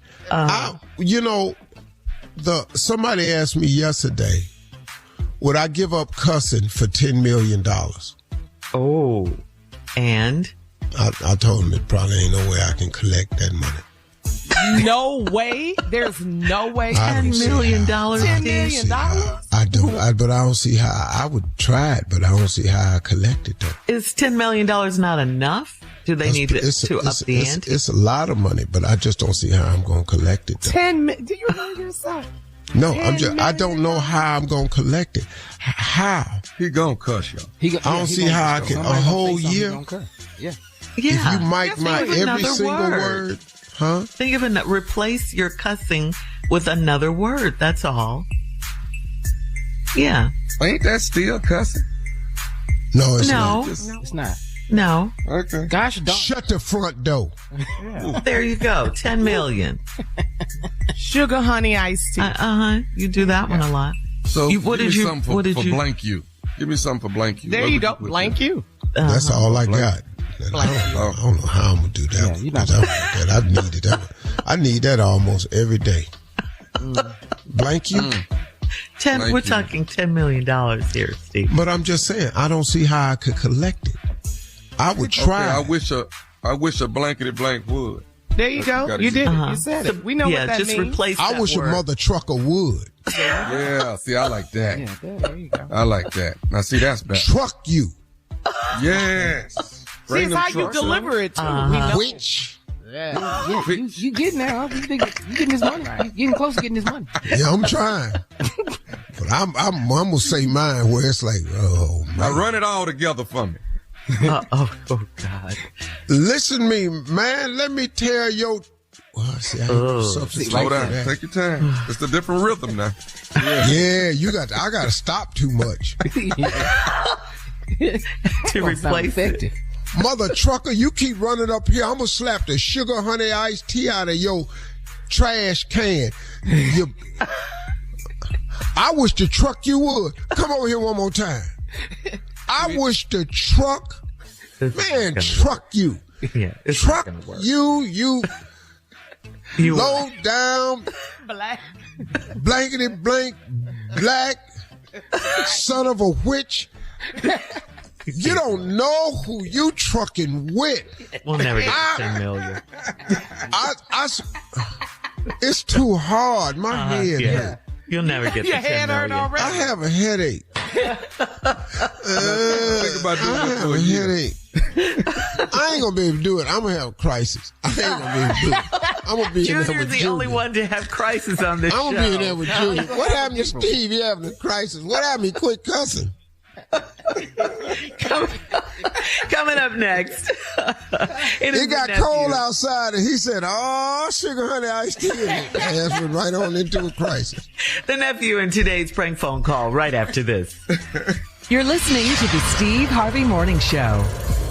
Somebody asked me yesterday, would I give up cussing for $10 million? Oh, and? I told him it probably ain't no way I can collect that money. No way. There's no way. $10 million. $10 million. I don't. But I don't see how. I would try it, but I don't see how I collect it though. Is $10 million not enough? Do they need to up the ante? It's a lot of money, but I just don't see how I'm going to collect it. Do you know yourself? No, I don't know how I'm going to collect it. How? He going to cuss y'all. I don't see how I can a whole year. Yeah. If you mic my every single word. Huh? Think of it. Replace your cussing with another word. That's all. Yeah. Ain't that still cussing? No, it's not. It's not. No. Okay. Gosh, don't. Shut the front door. There you go. 10 million. Sugar, honey, iced tea. You do that one a lot. So what did you? Blank you. Give me something for blank you. There you go. Blank you. That's all I got. I don't know how I'm gonna do that one. I need that almost every day. Blank you. We're talking $10 million here, Steve. But I'm just saying, I don't see how I could collect it. I would try. Okay, I wish a blankety blank would. There you go. You did it. You said it. We know what that just means. Replace I wish a mother trucker would. Yeah, see, I like that. Yeah, there you go. I like that. Now, see, that's better. Truck you. Yes. See, it's how you deliver it, too. Which? Yeah. You getting there, huh? You getting his money. You getting close to getting his money. Yeah, I'm trying. But I'm gonna say mine where it's like, oh man. Now run it all together for me. Oh God. Listen to me, man. Let me tell you. Well, see, I Slow down. Take your time. It's a different rhythm now. Yeah, I got to stop too much. To replace it. Mother trucker, you keep running up here. I'm going to slap the sugar honey iced tea out of your trash can. I wish the truck you would. Come over here one more time. I wish the truck, man, truck you. Yeah, truck you low down, blankety blank, black, son of a witch. You don't know who you trucking with. We'll never get to 10 million. It's too hard. My head hurt. You'll never get to 10 million. I have a headache. Think about doing I have a headache. I ain't gonna be able to do it. I'm gonna have a crisis. I ain't gonna be able to do it. I'm gonna be in there with Junior's the Junior. only one to have crisis on this show. I'm gonna be in there with Junior. What happened to Steve? You having a crisis? What happened? He quit cussing. Coming up next. It got cold outside, and he said, "Oh, sugar honey iced tea." And ass went right on into a crisis. The nephew in today's prank phone call right after this. You're listening to the Steve Harvey Morning Show.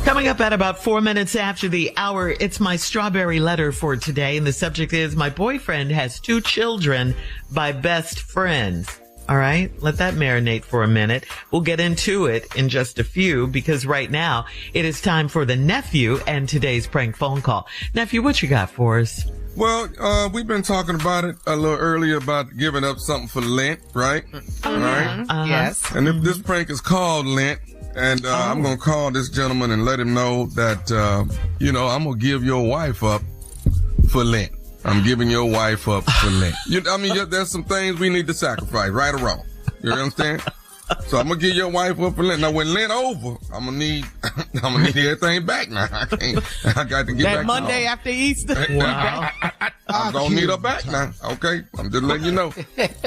Coming up at about 4 minutes after the hour, it's my strawberry letter for today. And the subject is, my boyfriend has 2 children by best friends. All right, let that marinate for a minute. We'll get into it in just a few, because right now it is time for the nephew and today's prank phone call. Nephew, what you got for us? Well, we've been talking about it a little earlier about giving up something for Lent, right? All right. Yes. And if this prank is called Lent, and I'm going to call this gentleman and let him know that, I'm going to give your wife up for Lent. I'm giving your wife up for Lent. There's some things we need to sacrifice, right or wrong. You understand? So I'm gonna give your wife up for Lent. Now when Lent over, I'm gonna need everything back now. I got to get that back. Monday after Easter. Wow. I'm gonna need her back now. Okay? I'm just letting you know.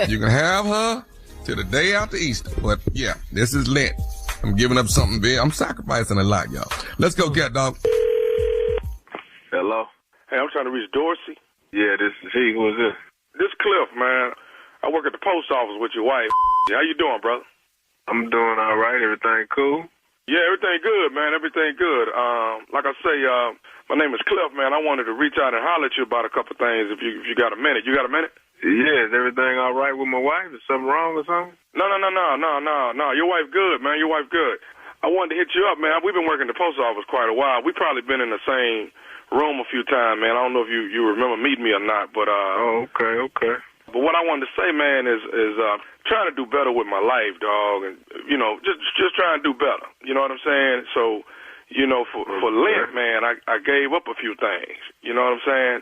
You can have her till the day after Easter. But yeah, this is Lent. I'm giving up something big. I'm sacrificing a lot, y'all. Let's go, cat dog. Hello? Hey, I'm trying to reach Dorsey. Yeah, this is he. Who is this? This Cliff, man. I work at the post office with your wife. How you doing, brother? I'm doing all right. Everything cool? Yeah, everything good, man. Everything good. Like I say, my name is Cliff, man. I wanted to reach out and holler at you about a couple things if you got a minute. You got a minute? Yeah, is everything all right with my wife? Is something wrong or something? No. Your wife good, man. Your wife good. I wanted to hit you up, man. We've been working at the post office quite a while. We've probably been in the same room a few times, man. I don't know if you remember meeting me or not, but okay. But what I wanted to say, man, is trying to do better with my life, dog, and just trying to do better. You know what I'm saying? So, for Lent, man, I gave up a few things. You know what I'm saying?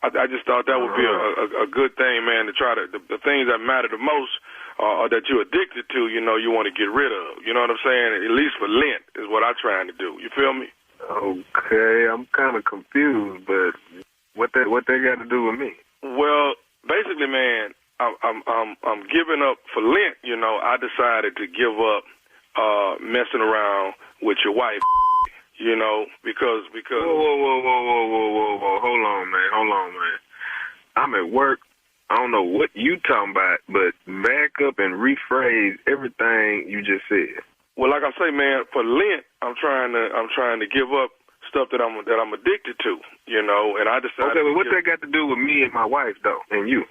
I just thought that would be a good thing, man, to try to the things that matter the most or that you're addicted to. You want to get rid of. You know what I'm saying? At least for Lent is what I'm trying to do. You feel me? Okay, I'm kind of confused, but what they got to do with me? Well, basically, man, I'm giving up for Lent. I decided to give up messing around with your wife. Because. Whoa! Hold on, man. I'm at work. I don't know what you talking about, but back up and rephrase everything you just said. Well, like I say, man, for Lent, I'm trying to give up stuff that I'm addicted to, and I decided. Okay, but what that got to do with me and my wife, though, and you?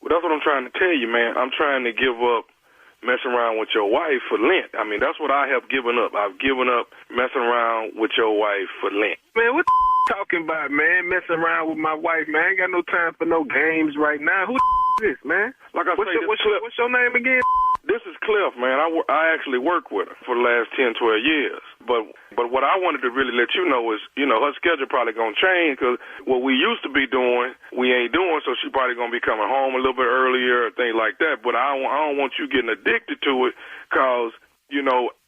Well, that's what I'm trying to tell you, man. I'm trying to give up messing around with your wife for Lent. I mean, that's what I have given up. I've given up messing around with your wife for Lent. Man, what the talking about, man? Messing around with my wife, man. I ain't got no time for no games right now. Who is this, man? Like I say, what's your name again? This is Cliff, man. I actually work with her for the last 10, 12 years. But what I wanted to really let you know is, her schedule probably going to change because what we used to be doing, we ain't doing, so she probably going to be coming home a little bit earlier or things like that. But I don't want you getting addicted to it because,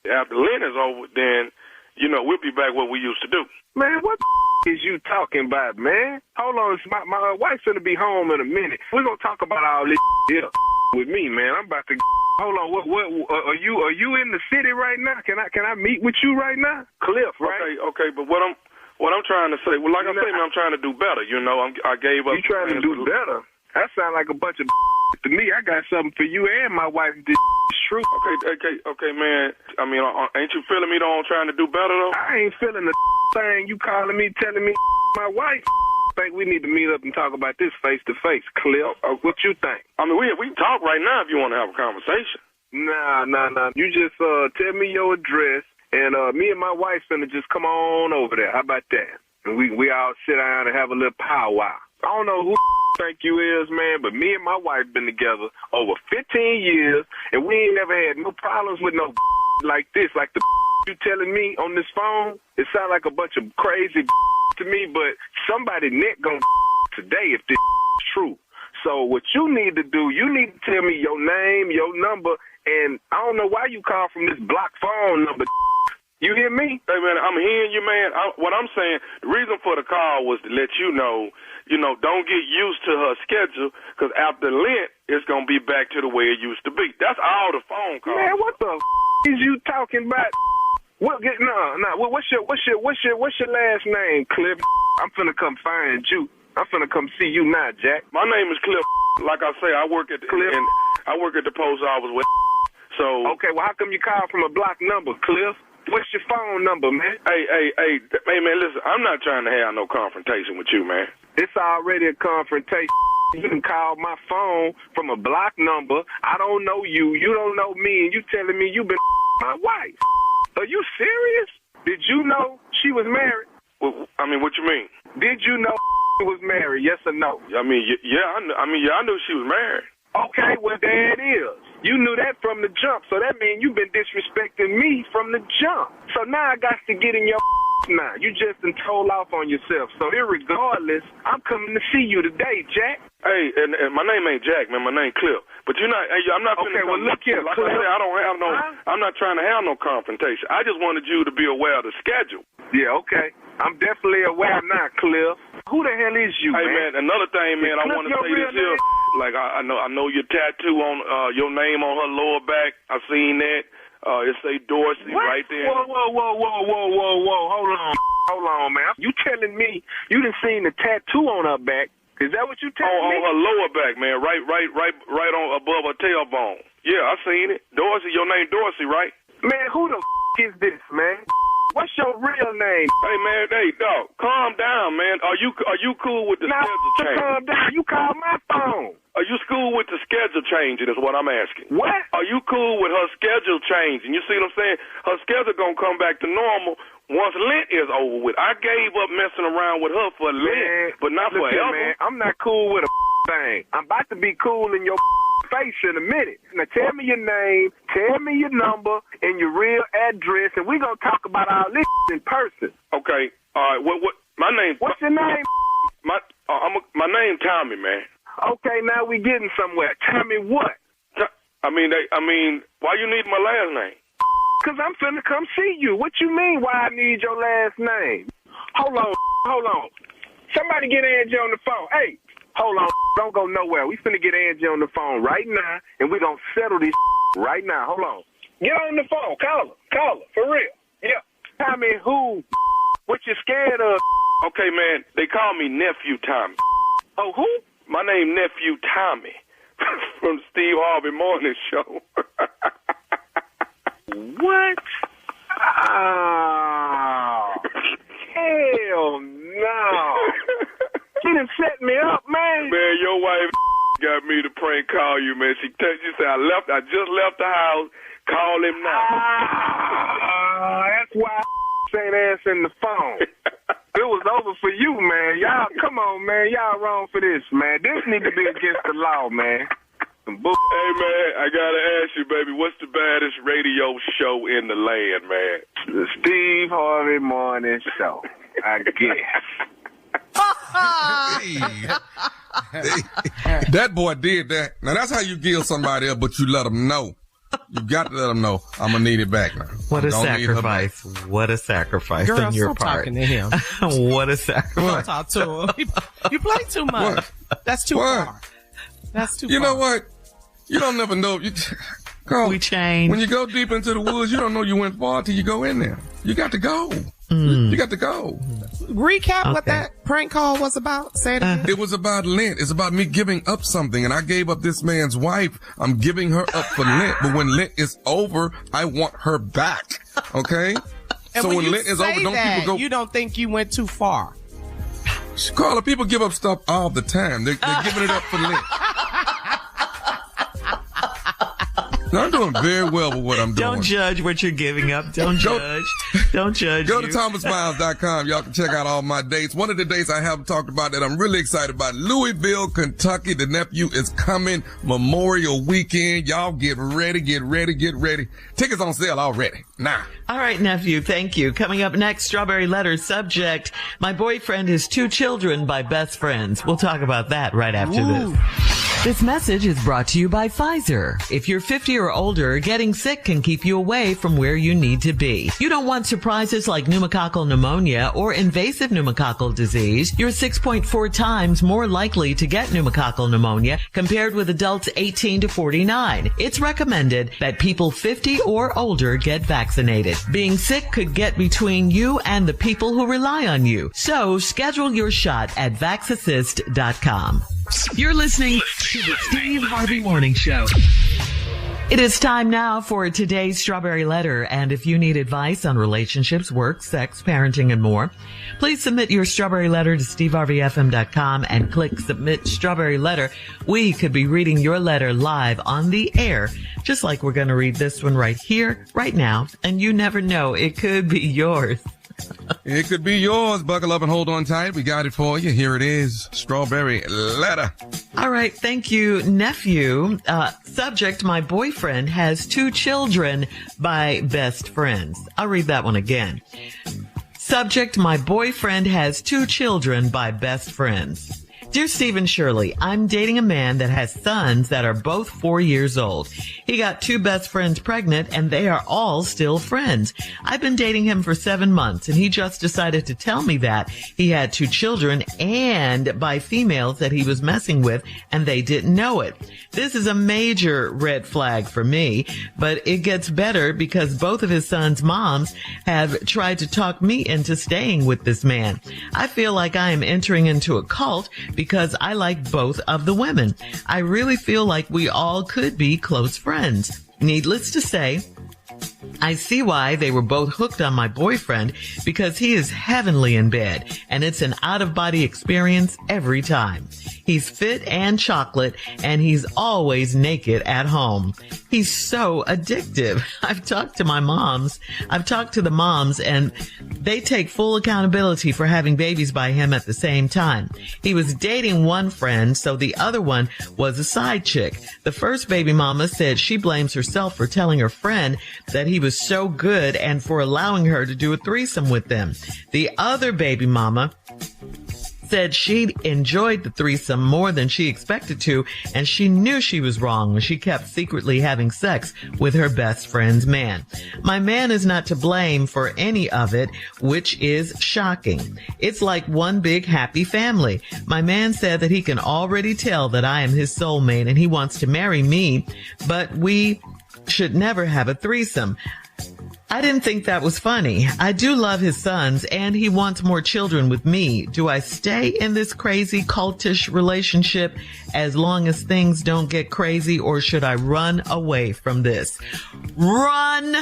after Lent is over, then, we'll be back what we used to do. Man, what is you talking about, man? Hold on. My wife's going to be home in a minute. We're going to talk about all this here with me, man. I'm about to Hold on, what are you in the city right now? Can I meet with you right now? Cliff, right? Okay, but what I'm trying to say, well, like I say, man, I'm trying to do better. You know, I gave up. You trying to do better? That sounds like a bunch of to me. I got something for you and my wife. This true. Okay, man. I mean, ain't you feeling me though? I'm trying to do better though. I ain't feeling the thing you calling me, telling me my wife. Think we need to meet up and talk about this face to face, Cliff. What you think? I mean, we can talk right now if you want to have a conversation. Nah. You just tell me your address, and me and my wife finna just come on over there. How about that? And we all sit down and have a little powwow. I don't know who think you is, man, but me and my wife been together over 15 years, and we ain't never had no problems with no like this. Like the you telling me on this phone, it sound like a bunch of crazy to me, but somebody neck gonna today if this is true. So what you need to do, you need to tell me your name, your number, and I don't know why you call from this block phone number. You hear me? Hey, man, I'm hearing you, man. What I'm saying, the reason for the call was to let you know, don't get used to her schedule, because after Lent, it's going to be back to the way it used to be. That's all the phone call. Man, what the is you talking about? What's your last name, Cliff? I'm finna come find you. I'm finna come see you now, Jack. My name is Cliff. Like I say, I work at the post office with. So okay, well, how come you call from a block number, Cliff? What's your phone number, man? Hey, man, listen, I'm not trying to have no confrontation with you, man. It's already a confrontation. You can call my phone from a block number. I don't know you. You don't know me, and you telling me you been my wife. Are you serious? Did you know she was married? Well, I mean, what you mean? Did you know she was married, yes or no? I mean, I knew she was married. Okay, well, there it is. You knew that from the jump, so that means you've been disrespecting me from the jump. So now I got to get in your now. You just done told off on yourself. So irregardless, I'm coming to see you today, Jack. Hey, and my name ain't Jack, man. My name Cliff. But I'm not. Okay, well, look here, like Cliff. I said, I don't have no. I'm not trying to have no confrontation. I just wanted you to be aware of the schedule. Yeah, okay. I'm definitely aware now, Cliff. Who the hell is you, man? Hey, man, another thing, man, I want to say this here. Like, I know your tattoo on your name on her lower back. I seen that. It say Dorsey right there. Whoa. Hold on, man. You telling me you done seen the tattoo on her back? Is that what you telling me? On her lower back, man. Right on above her tailbone. Yeah, I seen it. Dorsey, your name Dorsey, right? Man, who the is this, man? What's your real name? Hey, man, dog, calm down, man. Are you cool with the schedule change? Calm down. You call my phone. Are you cool with the schedule changing is what I'm asking. What? Are you cool with her schedule changing? You see what I'm saying? Her schedule going to come back to normal once Lent is over with. I gave up messing around with her for Lent, but not forever. Man, I'm not cool with a thing. I'm about to be cool in your face in a minute. Now tell me your name, tell me your number, and your real address, and we're going to talk about all this in person. Okay. All right. What? My name. What's your name? My name Tommy, man. Okay, now we getting somewhere. Tell me what? I mean, why you need my last name? Because I'm finna come see you. What you mean, why I need your last name? Hold on. Somebody get Angie on the phone. Hey, hold on. Don't go nowhere. We finna get Angie on the phone right now, and we gonna settle this right now. Hold on. Get on the phone. Call her. For real. Yeah. Tell me who, what you scared of. Okay, man. They call me Nephew Tommy. Oh, who? My name Nephew Tommy from Steve Harvey Morning Show. What? Oh, hell no. She done set me up, man. Man, your wife got me to prank call you, man. She said, I just left the house. Call him now. That's why I ain't answering the phone. It was over for you, man. Y'all, come on, man. Y'all wrong for this, man. This need to be against the law, man. Hey, man, I gotta ask you, baby, what's the baddest radio show in the land, man? The Steve Harvey Morning Show, I guess. That boy did that. Now, that's how you give somebody up, but you let them know. You got to let them know, I'm going to need it back now. What a sacrifice. What a sacrifice on your part. Talking to him. What a sacrifice. Don't talk to him. You play too much. What? That's too far. That's too far. You know what? You don't never know. Carl, We changed. when you go deep into the woods, you don't know you went far till you go in there. You got to go. You got to go. Recap what that prank call was about. Say it again. It was about Lent. It's about me giving up something, and I gave up this man's wife. I'm giving her up for Lent, but when Lent is over, I want her back. Okay? And So when you Lent is say over, don't that, people go... You don't think you went too far. Carla, people give up stuff all the time. They're giving it up for Lent. No, I'm doing very well with what I'm doing. Don't judge what you're giving up. Don't judge. Don't judge. Go to thomasmiles.com. Y'all can check out all my dates. One of the dates I haven't talked about that I'm really excited about, Louisville, Kentucky. The nephew is coming Memorial Weekend. Y'all get ready, get ready, get ready. Tickets on sale already. Now. All right, nephew. Thank you. Coming up next, Strawberry Letter subject, My Boyfriend Has 2 Children by Best Friends. We'll talk about that right after this. This message is brought to you by Pfizer. If you're 50 or older, getting sick can keep you away from where you need to be. You don't want surprises like pneumococcal pneumonia or invasive pneumococcal disease. You're 6.4 times more likely to get pneumococcal pneumonia compared with adults 18 to 49. It's recommended that people 50 or older get vaccinated. Being sick could get between you and the people who rely on you. So schedule your shot at vaxassist.com. You're listening to the Steve Harvey Morning Show. It is time now for today's Strawberry Letter, and if you need advice on relationships, work, sex, parenting, and more, please submit your Strawberry Letter to steveharveyfm.com and click Submit Strawberry Letter. We could be reading your letter live on the air, just like we're going to read this one right here, right now, and you never know, it could be yours. It could be yours. Buckle up and hold on tight. We got it for you. Here it is. Strawberry Letter. All right. Thank you, nephew. Subject, My Boyfriend Has 2 Children by Best Friends. I'll read that one again. Subject, My Boyfriend Has 2 Children by Best Friends. Dear Steve and Shirley, I'm dating a man that has sons that are both 4 years old. He got 2 best friends pregnant and they are all still friends. I've been dating him for 7 months and he just decided to tell me that he had 2 children and by females that he was messing with and they didn't know it. This is a major red flag for me, but it gets better because both of his sons' moms have tried to talk me into staying with this man. I feel like I am entering into a cult because I like both of the women. I really feel like we all could be close friends. Needless to say, I see why they were both hooked on my boyfriend because he is heavenly in bed and it's an out-of-body experience every time. He's fit and chocolate and he's always naked at home. He's so addictive. I've talked to the moms and they take full accountability for having babies by him at the same time. He was dating one friend, so the other one was a side chick. The first baby mama said she blames herself for telling her friend that he was so good and for allowing her to do a threesome with them. The other baby mama said she enjoyed the threesome more than she expected to, and she knew she was wrong when she kept secretly having sex with her best friend's man. My man is not to blame for any of it, which is shocking. It's like one big happy family. My man said that he can already tell that I am his soulmate and he wants to marry me, but we should never have a threesome. I didn't think that was funny. I do love his sons and he wants more children with me. Do I stay in this crazy cultish relationship as long as things don't get crazy, or should I run away from this? Run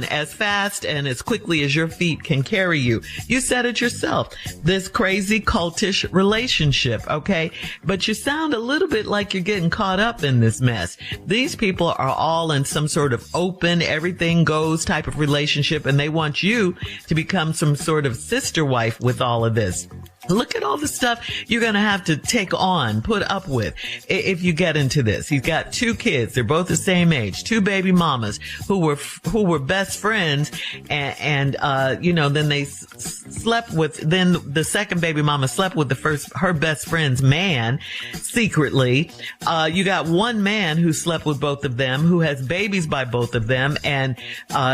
as fast and as quickly as your feet can carry you. You said it yourself. This crazy cultish relationship, okay? But you sound a little bit like you're getting caught up in this mess. These people are all in some sort of open, everything goes type of relationship, and they want you to become some sort of sister wife with all of this. Look at all the stuff you're going to have to take on, put up with if you get into this. He's got 2 kids. They're both the same age, 2 baby mamas who were best friends. And then they then the second baby mama slept with her best friend's man secretly. You got one man who slept with both of them, who has babies by both of them. And,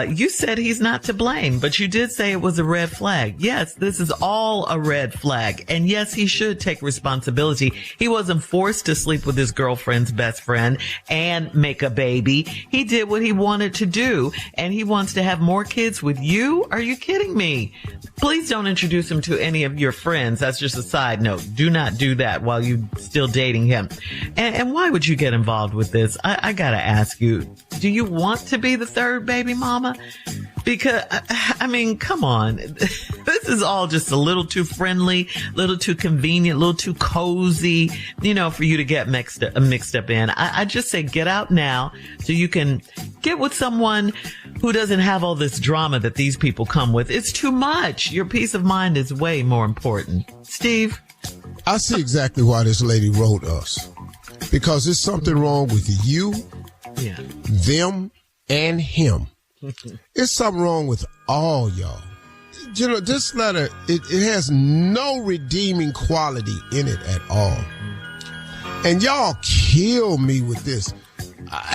you said he's not to blame, but you did say it was a red flag. Yes, this is all a red flag. And yes, he should take responsibility. He wasn't forced to sleep with his girlfriend's best friend and make a baby. He did what he wanted to do, and he wants to have more kids with you? Are you kidding me? Please don't introduce him to any of your friends. That's just a side note. Do not do that while you're still dating him. And why would you get involved with this? I gotta ask you, do you want to be the third baby mama? Because, I mean, come on. This is all just a little too friendly, a little too convenient, a little too cozy, for you to get mixed up in. I just say get out now so you can get with someone who doesn't have all this drama that these people come with. It's too much. Your peace of mind is way more important. Steve? I see exactly why this lady wrote us. Because there's something wrong with you, them, and him. It's something wrong with all y'all. This letter, it has no redeeming quality in it at all. And y'all kill me with this.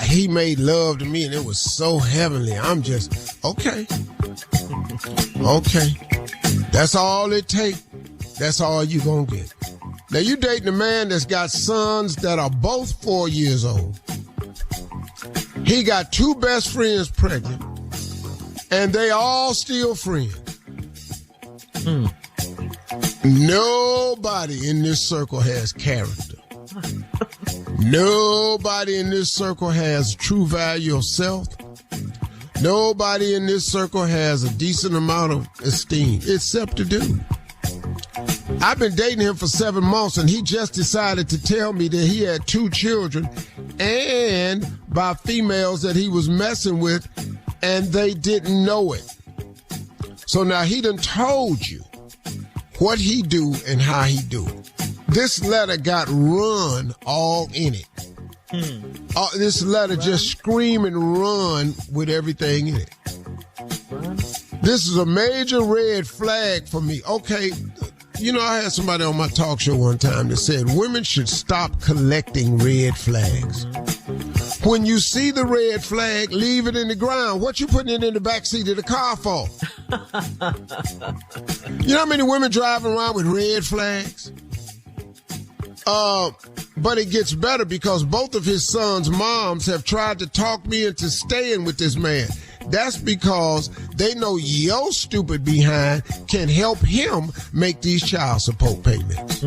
He made love to me and it was so heavenly. I'm just, okay. That's all it takes. That's all you gonna get. Now you dating a man that's got sons that are both 4 years old. He got 2 best friends pregnant. And they all still friends. Nobody in this circle has character. Nobody in this circle has true value of self. Nobody in this circle has a decent amount of esteem, except the dude. I've been dating him for 7 months, and he just decided to tell me that he had 2 children and by females that he was messing with, and they didn't know it. So now he done told you what he do and how he do it. This letter got run all in it. This letter just scream and run with everything in it. This is a major red flag for me. Okay, I had somebody on my talk show one time that said women should stop collecting red flags. When you see the red flag, leave it in the ground. What you putting it in the backseat of the car for? You know how many women driving around with red flags? But it gets better because both of his sons' moms have tried to talk me into staying with this man. That's because they know your stupid behind can help him make these child support payments.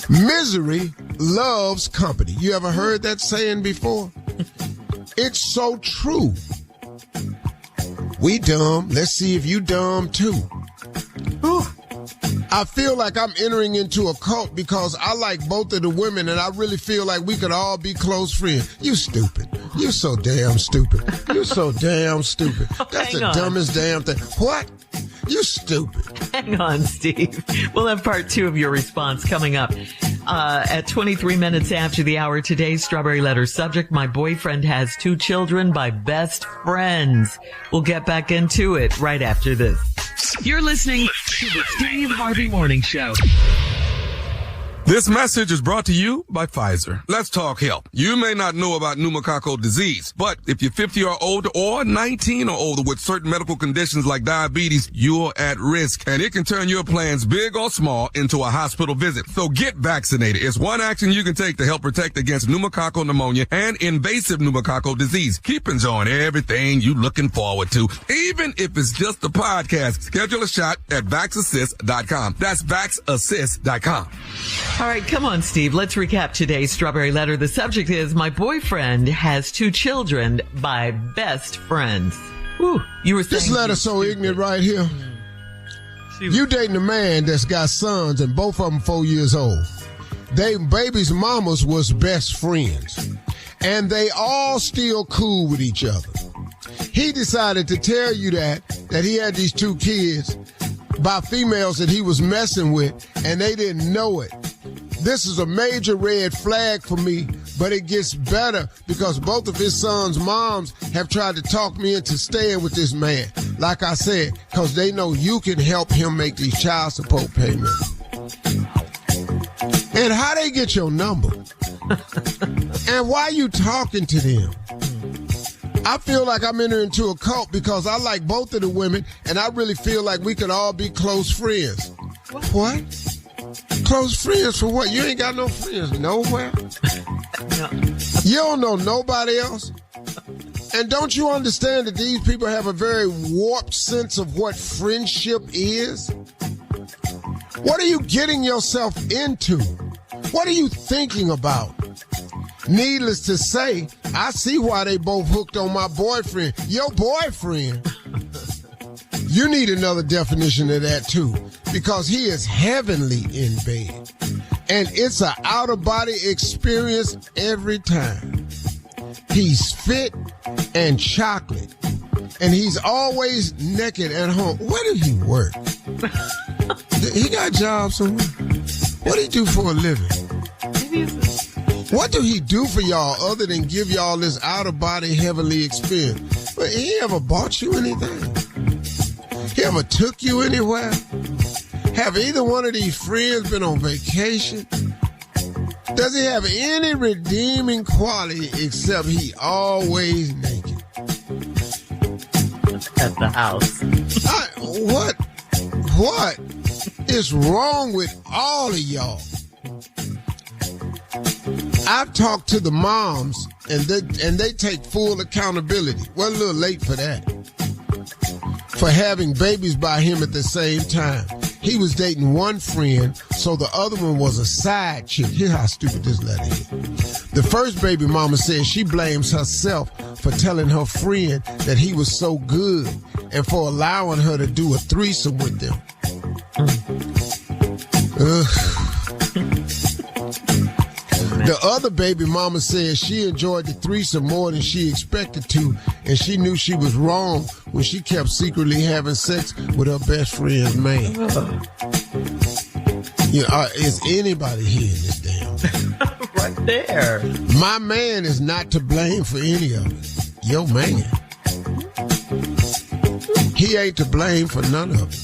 Misery loves company. You ever heard that saying before? It's so true. We dumb. Let's see if you dumb too. I feel like I'm entering into a cult because I like both of the women and I really feel like we could all be close friends. You stupid. You so damn stupid. You so damn stupid. That's the dumbest damn thing. What? You stupid. Hang on, Steve. We'll have part 2 of your response coming up. At 23 minutes after the hour, today's Strawberry Letter subject, my boyfriend has 2 children by best friends. We'll get back into it right after this. You're listening to the Steve Harvey Morning Show. This message is brought to you by Pfizer. Let's talk health. You may not know about pneumococcal disease, but if you're 50 or older or 19 or older with certain medical conditions like diabetes, you're at risk. And it can turn your plans, big or small, into a hospital visit. So get vaccinated. It's one action you can take to help protect against pneumococcal pneumonia and invasive pneumococcal disease. Keep enjoying everything you're looking forward to, even if it's just a podcast. Schedule a shot at VaxAssist.com. That's VaxAssist.com. All right, come on, Steve. Let's recap today's Strawberry Letter. The subject is, my boyfriend has 2 children by best friends. Whew, you were saying this letter's so ignorant right here. You dating a man that's got sons and both of them 4 years old. They baby's mamas was best friends. And they all still cool with each other. He decided to tell you that he had these 2 kids by females that he was messing with, and they didn't know it. This is a major red flag for me But it gets better because both of his sons' moms have tried to talk me into staying with this man. Like I said, because they know you can help him make these child support payments. And how they get your number? And why you talking to them? I feel like I'm entering into a cult because I like both of the women, and I really feel like we could all be close friends. What? Close friends for what? You ain't got no friends nowhere? No. You don't know nobody else? And don't you understand that these people have a very warped sense of what friendship is? What are you getting yourself into? What are you thinking about? Needless to say, I see why they both hooked on my boyfriend. Your boyfriend? You need another definition of that too, because he is heavenly in bed. And it's an out-of-body experience every time. He's fit and chocolate. And he's always naked at home. Where did he work? He got a job somewhere? What do he do for a living? What do he do for y'all other than give y'all this out-of-body heavenly experience? But he ever bought you anything? He ever took you anywhere? Have either one of these friends been on vacation? Does he have any redeeming quality except he always naked? At the house. What is wrong with all of y'all? I've talked to the moms, and they take full accountability. Well, a little late for that. For having babies by him at the same time. He was dating one friend, so the other one was a side chick. Here's how stupid this letter is. The first baby mama said she blames herself for telling her friend that he was so good and for allowing her to do a threesome with them. The other baby mama said she enjoyed the threesome more than she expected to, and she knew she was wrong when she kept secretly having sex with her best friend's man. Is anybody hearing this damn thing? Right there. My man is not to blame for any of it. Your man. He ain't to blame for none of it.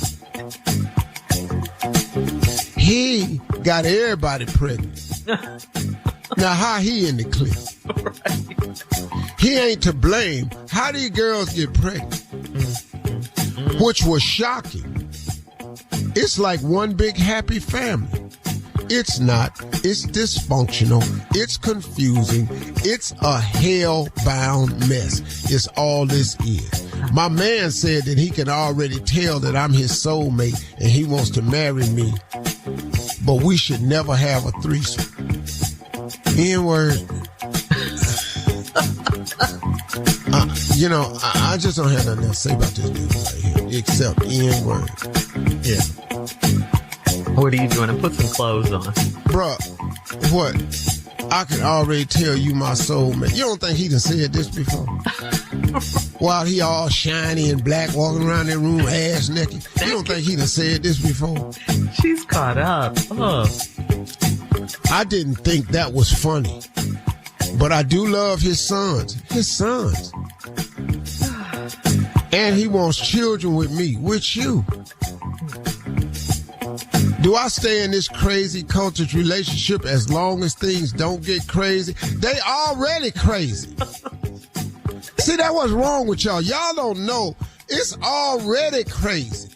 He got everybody pregnant. Now, how he in the clip? Right. He ain't to blame. How these girls get pregnant? Which was shocking. It's like one big happy family. It's not. It's dysfunctional. It's confusing. It's a hell-bound mess. It's all this is. My man said that he can already tell that I'm his soulmate and he wants to marry me. But we should never have a threesome. N-word. I just don't have nothing else to say about this dude right here, except N-word. Yeah. What are you doing? And put some clothes on. Bruh, what? I can already tell you my soulmate. You don't think he done said this before? While he all shiny and black walking around that room ass naked. You don't think he done said this before? She's caught up. Oh. I didn't think that was funny. But I do love his sons. His sons. And he wants children with me, with you. Do I stay in this crazy cultured relationship as long as things don't get crazy? They already crazy. See, that was wrong with y'all. Y'all don't know. It's already crazy.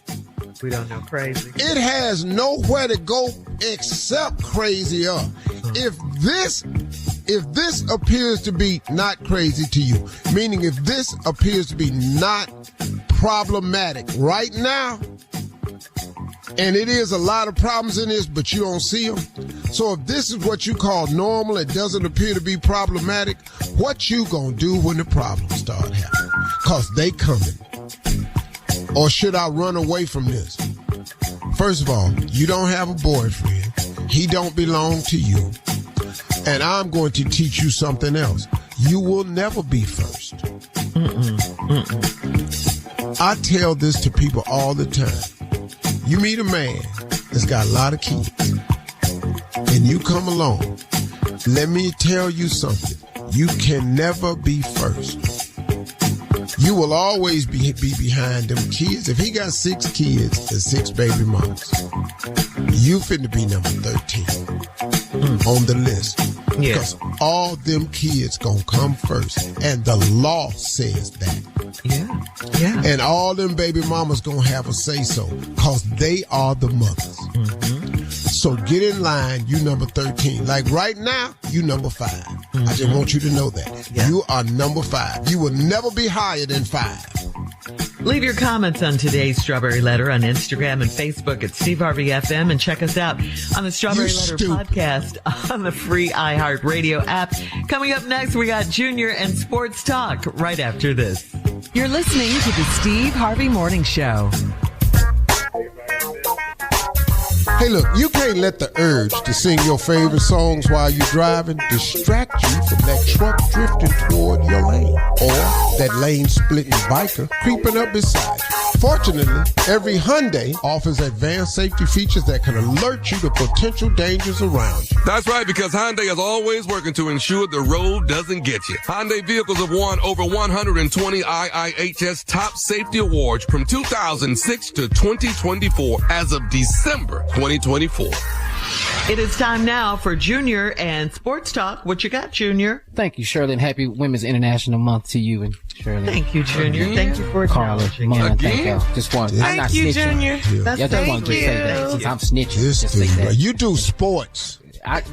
We don't know crazy. It has nowhere to go except crazier. If this appears to be not crazy to you, meaning if this appears to be not problematic right now, and it is a lot of problems in this, but you don't see them. So if this is what you call normal, it doesn't appear to be problematic, what you gonna do when the problems start happening? Cause they coming. Or should I run away from this? First of all, you don't have a boyfriend. He don't belong to you. And I'm going to teach you something else. You will never be first. I tell this to people all the time. You meet a man that's got a lot of kids, and you come along, Let me tell you something. You can never be first. You will always be behind them kids. If he got 6 kids and 6 baby mamas, you finna be number 13 on the list. Yeah. Because all them kids gonna come first. And the law says that. Yeah. And all them baby mamas gonna have a say-so. Because they are the mothers. So get in line, you number 13. Like right now, you number 5. I just want you to know that. Yeah. You are number 5. You will never be higher than 5. Leave your comments on today's Strawberry Letter on Instagram and Facebook at Steve Harvey FM, and check us out on the Strawberry Letter podcast on the free iHeartRadio app. Coming up next, we got Junior and Sports Talk right after this. You're listening to the Steve Harvey Morning Show. Hey, look, you can't let the urge to sing your favorite songs while you're driving distract you from that truck drifting toward your lane or that lane-splitting biker creeping up beside you. Fortunately, every Hyundai offers advanced safety features that can alert you to potential dangers around you. That's right, because Hyundai is always working to ensure the road doesn't get you. Hyundai vehicles have won over 120 IIHS top safety awards from 2006 to 2024 as of December 2024. It is time now for Junior and Sports Talk. What you got, Junior? Thank you, Shirley, and happy Women's International Month to you and Shirley. Thank you, Junior. Again? Thank you for Carla, acknowledging Mona, it. thank you. Just want I'm not Thank you, snitching. Junior. Yeah. Just want to say that since I'm snitching. This Just say dude, that. you do sports.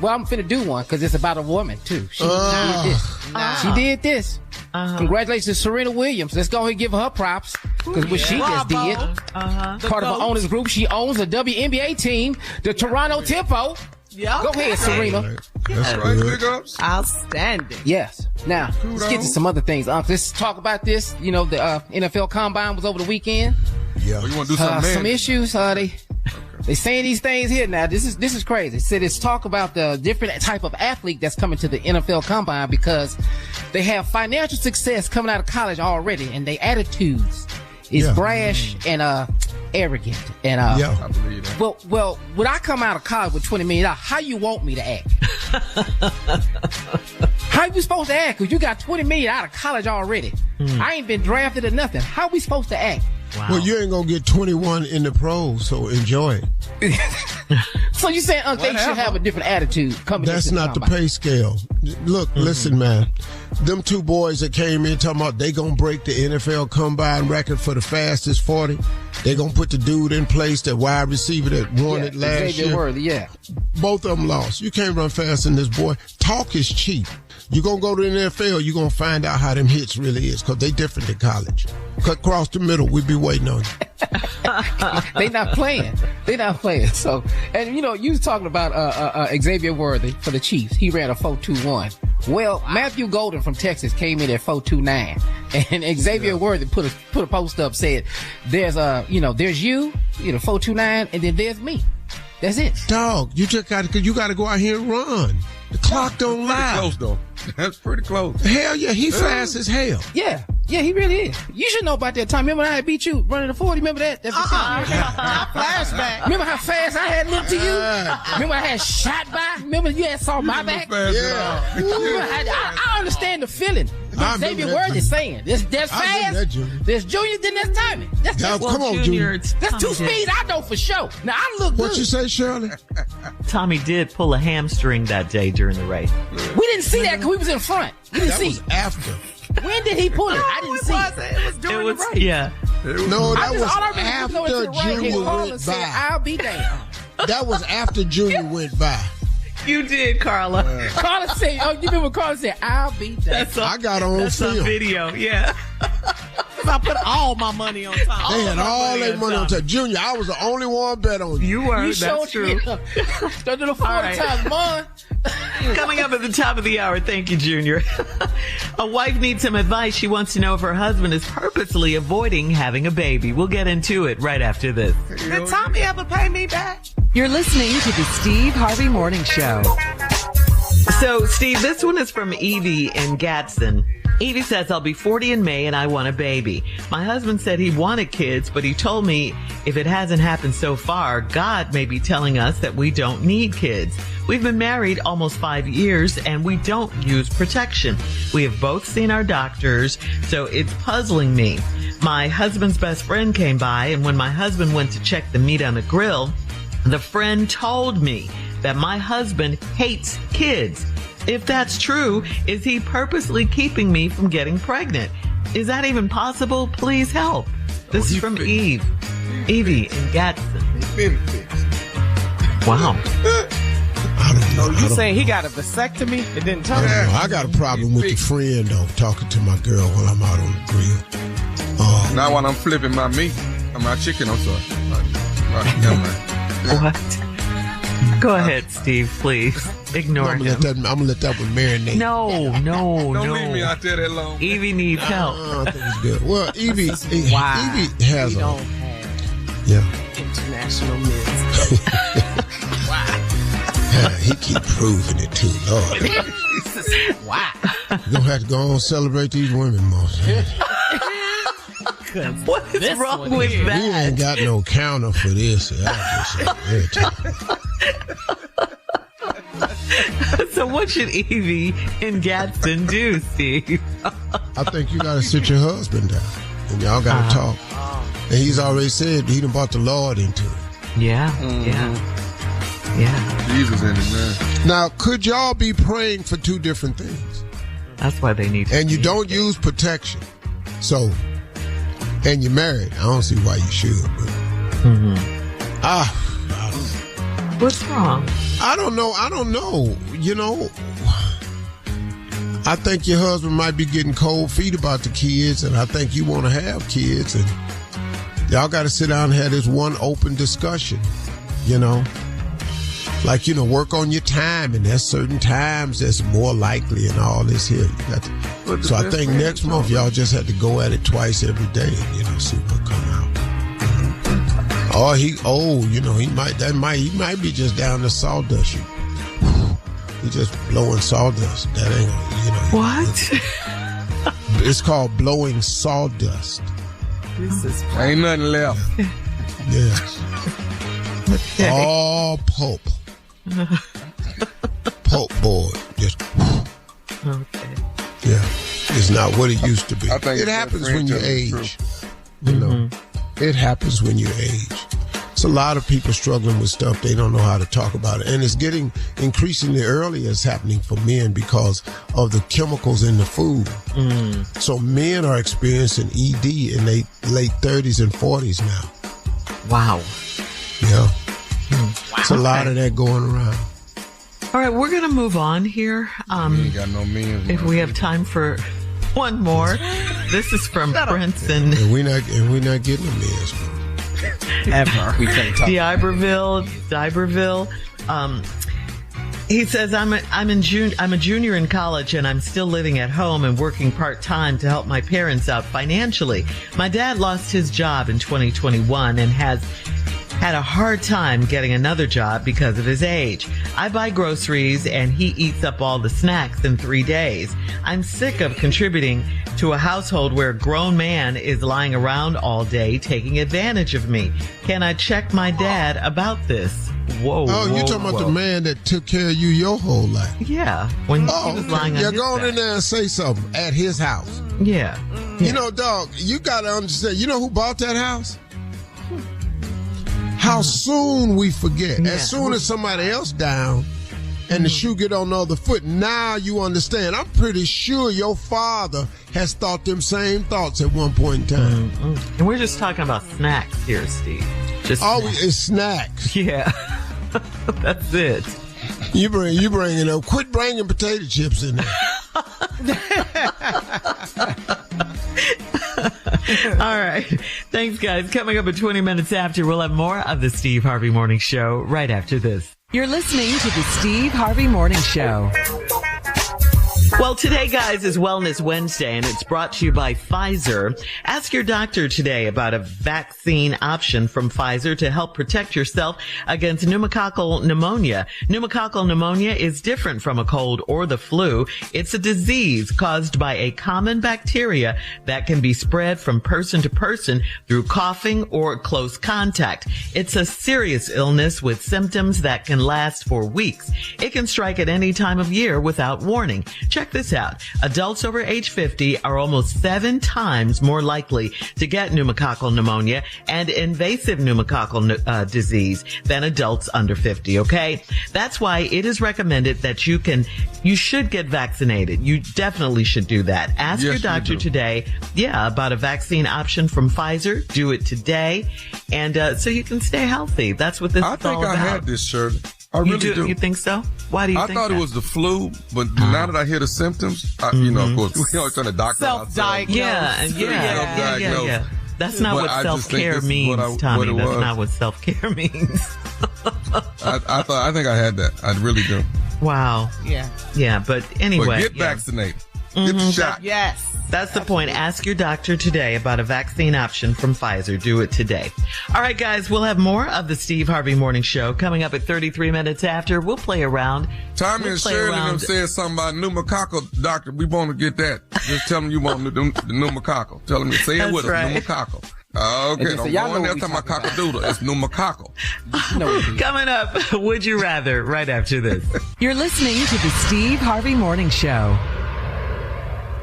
Well, I'm finna do one because it's about a woman too. She did this. She did this. Congratulations to Serena Williams. Let's go ahead and give her props because what she just did. Part of her owners group. She owns a WNBA team, the Toronto Tempo. Yeah, Go ahead, Serena. That's good. Big ups. Outstanding. Yes. Now, let's get to some other things. Let's talk about this. You know, the NFL Combine was over the weekend. Yeah. Oh, you want to do something, Some man? issues. They saying these things here now. This is crazy. Said it's talk about the different type of athlete that's coming to the NFL Combine because they have financial success coming out of college already, and their attitudes is brash and arrogant. And I believe that. well, when I come out of college with $20 million, how you want me to act? How you supposed to act? Because you got $20 million out of college already. I ain't been drafted or nothing. How we supposed to act? Wow. Well, you ain't gonna get 21 in the pros, so enjoy it. So you saying they should have a different attitude coming? That's into not the Combine? pay scale. Look, listen, man. Them 2 boys that came in talking about they gonna break the NFL Combine record for the fastest 40. They gonna put the dude in place, that wide receiver that won it last Xavier year. Worthy, yeah. Both of them lost. You can't run faster than this boy. Talk is cheap. You're going to go to the NFL, you're going to find out how them hits really is, because they different than college. Cut across the middle, we be waiting on you. They not playing. So, and you know, you was talking about Xavier Worthy for the Chiefs. He ran a 4.21. Well, Matthew Golden from Texas came in at 4.29, and Xavier Worthy put a post up, said, "There's there's you 4.29, and then there's me. That's it." Dog, you got to go out here and run. The clock don't lie. Close, though. That's pretty close. Hell yeah, he fast as hell. Yeah, he really is. You should know about that time. Remember when I beat you running the 40? Remember that? That's Flashback. Remember how fast I had looked to you? Remember I had shot by? Remember you had saw my back? Yeah. I understand the feeling. I Xavier remember that, Worthy Junior. saying that's I remember fast. that, Junior. There's Junior, then there's timing. That's Now, just come on, Junior. that's two speeds I know for sure. Now I look What good. you say, Shirley? Tommy did pull a hamstring that day during the race. We didn't see that because we was in front. We didn't That see was it. after. When did he pull it? I didn't see it. It was during the race. Yeah. No, that was all I remember was going into after the race. Junior His caller went said, by. "I'll be damned." That was after Junior went by. You did, Carla. Carla said, "Oh, you remember Carla said, I'll be damned." That's on, I got on that's on film. video. Yeah. I put all my money on top. They had all their money on top. Junior, I was the only one bet on you. You were. You That's showed true. Don't do the 40 right. times, Mom. Coming up at the top of the hour, thank you, Junior. A wife needs some advice. She wants to know if her husband is purposely avoiding having a baby. We'll get into it right after this. Did Tommy ever pay me back? You're listening to the Steve Harvey Morning Show. So, Steve, this one is from Evie in Gadsden. Evie says, I'll be 40 in May and I want a baby. My husband said he wanted kids, but he told me if it hasn't happened so far, God may be telling us that we don't need kids. We've been married almost 5 years and we don't use protection. We have both seen our doctors, so it's puzzling me. My husband's best friend came by, and when my husband went to check the meat on the grill, the friend told me that my husband hates kids. If that's true, is he purposely keeping me from getting pregnant? Is that even possible? Please help. This is from Evie in Gadsden. Wow. I don't know. You saying he got a vasectomy? It didn't tell me. I got a problem with the friend, though, talking to my girl while I'm out on the grill. Now when I'm flipping my meat, my chicken, I'm sorry. Never mind. What? Go ahead, Steve, please. Ignore him. I'm going to let that one marinate. No. Don't leave me out there that long. Evie needs help. I think it's good. Well, Evie has international men's. He keep proving it too, Lord. Wow. You're going to have to go on and celebrate these women more. What is wrong with that? We ain't got no counter for this. So what should Evie in Gadsden do, Steve? I think you got to sit your husband down and y'all got to talk. And he's already said he done brought the Lord into it. Yeah. Jesus in it, man. Now, could y'all be praying for two different things? That's why they need to. And you don't use protection. So, and you're married. I don't see why you should. But, what's wrong? I don't know. You know, I think your husband might be getting cold feet about the kids, and I think you want to have kids, and y'all got to sit down and have this one open discussion, you know? Like, you know, work on your time, and there's certain times that's more likely and all this here. So I think next month y'all just have to go at it twice every day and, you know, see what come out. Or he might be just down to sawdust. He just blowing sawdust. That ain't, you know. What? It's called blowing sawdust. Ain't nothing left. Yeah. Okay. All pulp. Pulp board. Just. Okay. Yeah. It's not what it used to be. I think it happens when you age. You know. It happens when you age. It's a lot of people struggling with stuff. They don't know how to talk about it. And it's getting increasingly earlier. It's happening for men because of the chemicals in the food. So men are experiencing ED in their late 30s and 40s now. Wow. Yeah. It's a lot of that going around. All right, we're going to move on here. We ain't got no men. If we have time for one more. This is from Princeton. And we're not getting a men's one. Ever. We can't talk. D'Iberville. He says, I'm a junior in college and I'm still living at home and working part-time to help my parents out financially. My dad lost his job in 2021 and has had a hard time getting another job because of his age. I buy groceries and he eats up all the snacks in 3 days. I'm sick of contributing to a household where a grown man is lying around all day taking advantage of me. Can I check my dad about this? Whoa. Oh, you're talking about the man that took care of you your whole life? Yeah. When he was lying on his go back. in there and say something at his house. Yeah. You know, dog, you got to understand, you know who bought that house? How soon we forget. Yeah. As soon as somebody else down and the shoe get on the other foot, now you understand. I'm pretty sure your father has thought them same thoughts at one point in time. And we're just talking about snacks here, Steve. Just It's snacks. Yeah. That's it. You bringing up. Quit bringing potato chips in there. All right. Thanks, guys. Coming up at 20 minutes after, we'll have more of the Steve Harvey Morning Show right after this. You're listening to the Steve Harvey Morning Show. Well, today, guys, is Wellness Wednesday, and it's brought to you by Pfizer. Ask your doctor today about a vaccine option from Pfizer to help protect yourself against pneumococcal pneumonia. Pneumococcal pneumonia is different from a cold or the flu. It's a disease caused by a common bacteria that can be spread from person to person through coughing or close contact. It's a serious illness with symptoms that can last for weeks. It can strike at any time of year without warning. Check this out. Adults over age 50 are almost 7 times more likely to get pneumococcal pneumonia and invasive pneumococcal disease than adults under 50, okay? That's why it is recommended that you should get vaccinated. You definitely should do that. Ask your doctor today, about a vaccine option from Pfizer. Do it today, and so you can stay healthy. That's what this is all about. I think I had this, Shirley. I really do. You think so? Why do you think that? I thought it was the flu, but now that I hear the symptoms, of course, we always trying to doctor self-diagnose. Yeah. That's not what self-care means, Tommy. That's not what self-care means. I think I had that. I really do. Wow. Yeah, but anyway. But get vaccinated. Get the shot. Yes. That's the point. Ask your doctor today about a vaccine option from Pfizer. Do it today. All right, guys, we'll have more of the Steve Harvey Morning Show coming up at 33 minutes after. We'll play around. Tommy and Shirley them said something about pneumococcal, doctor. We want to get that. Just tell them you want the pneumococcal. Tell them to say it with us, pneumococcal. Okay, don't go in there talking about cockadoodle. It's pneumococcal. Coming up, Would You Rather, right after this. You're listening to the Steve Harvey Morning Show.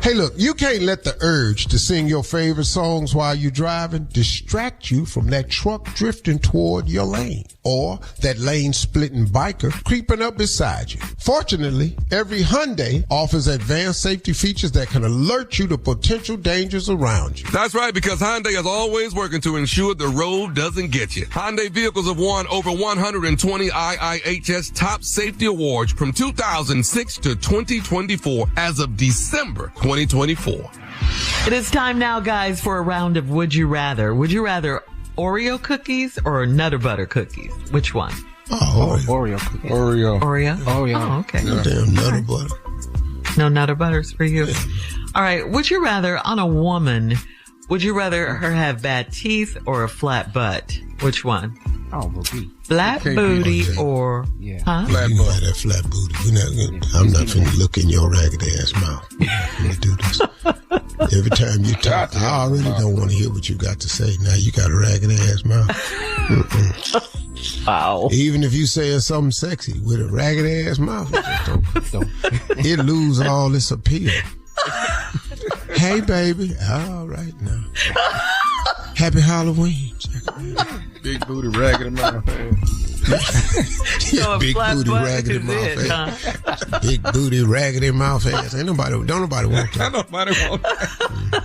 Hey, look, you can't let the urge to sing your favorite songs while you're driving distract you from that truck drifting toward your lane or that lane-splitting biker creeping up beside you. Fortunately, every Hyundai offers advanced safety features that can alert you to potential dangers around you. That's right, because Hyundai is always working to ensure the road doesn't get you. Hyundai vehicles have won over 120 IIHS top safety awards from 2006 to 2024 as of December 2024. It is time now, guys, for a round of Would You Rather. Would you rather Oreo cookies or Nutter Butter cookies? Which one? Oreo cookies. Oreo? Oh, okay. No damn Nutter Butter. No Nutter Butters for you? All right. Would you rather, on a woman, would you rather her have bad teeth or a flat butt? Which one? Flat booty or flat booty. That flat booty. I'm not finna look in your ragged ass mouth. We're not finna do this. Every time you talk, I already don't want to hear what you got to say. Now you got a ragged ass mouth. Wow. Even if you say something sexy with a ragged ass mouth, it lose all its appeal. Hey, baby. All right now. Happy Halloween. Big booty, ragged mouth. Big booty, raggedy mouth ass. Big booty, raggedy mouth ass. Don't nobody want that. Nobody want that.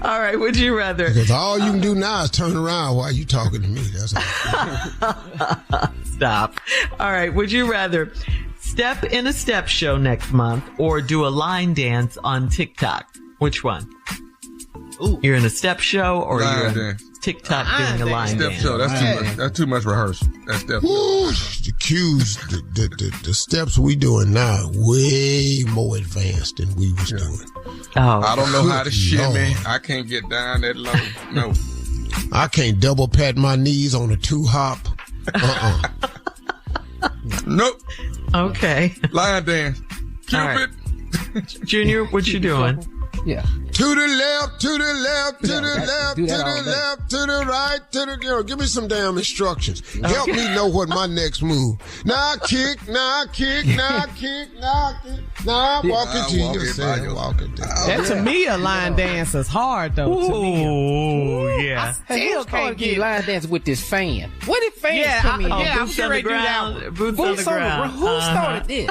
All right, would you rather? Because all you can do now is turn around while you talking to me. That's all. Stop. All right, would you rather step in a step show next month or do a line dance on TikTok? Which one? Ooh. You're in a step show or you're in TikTok doing a line dance? Step show. That's too much rehearsal. That's step show. The cues, the steps we doing now way more advanced than we was doing. Oh, I don't know how to shimmy. I can't get down that low. No. I can't double pat my knees on a 2-hop. Nope. Okay. Line dance. Cupid. Right. Junior, what you doing? Yeah. To the left, to the left, to the left, to the left, to the right, to the, give me some damn instructions. Help me know what my next move. Now kick, now kick, now kick, now kick. Now walk it to yourself. Walk it down. That to me, a line dance is hard though. Oh, yeah. I still can't get line dance with this fan. Where did fans come in? Boots on the ground. Boots on the ground. Who started this?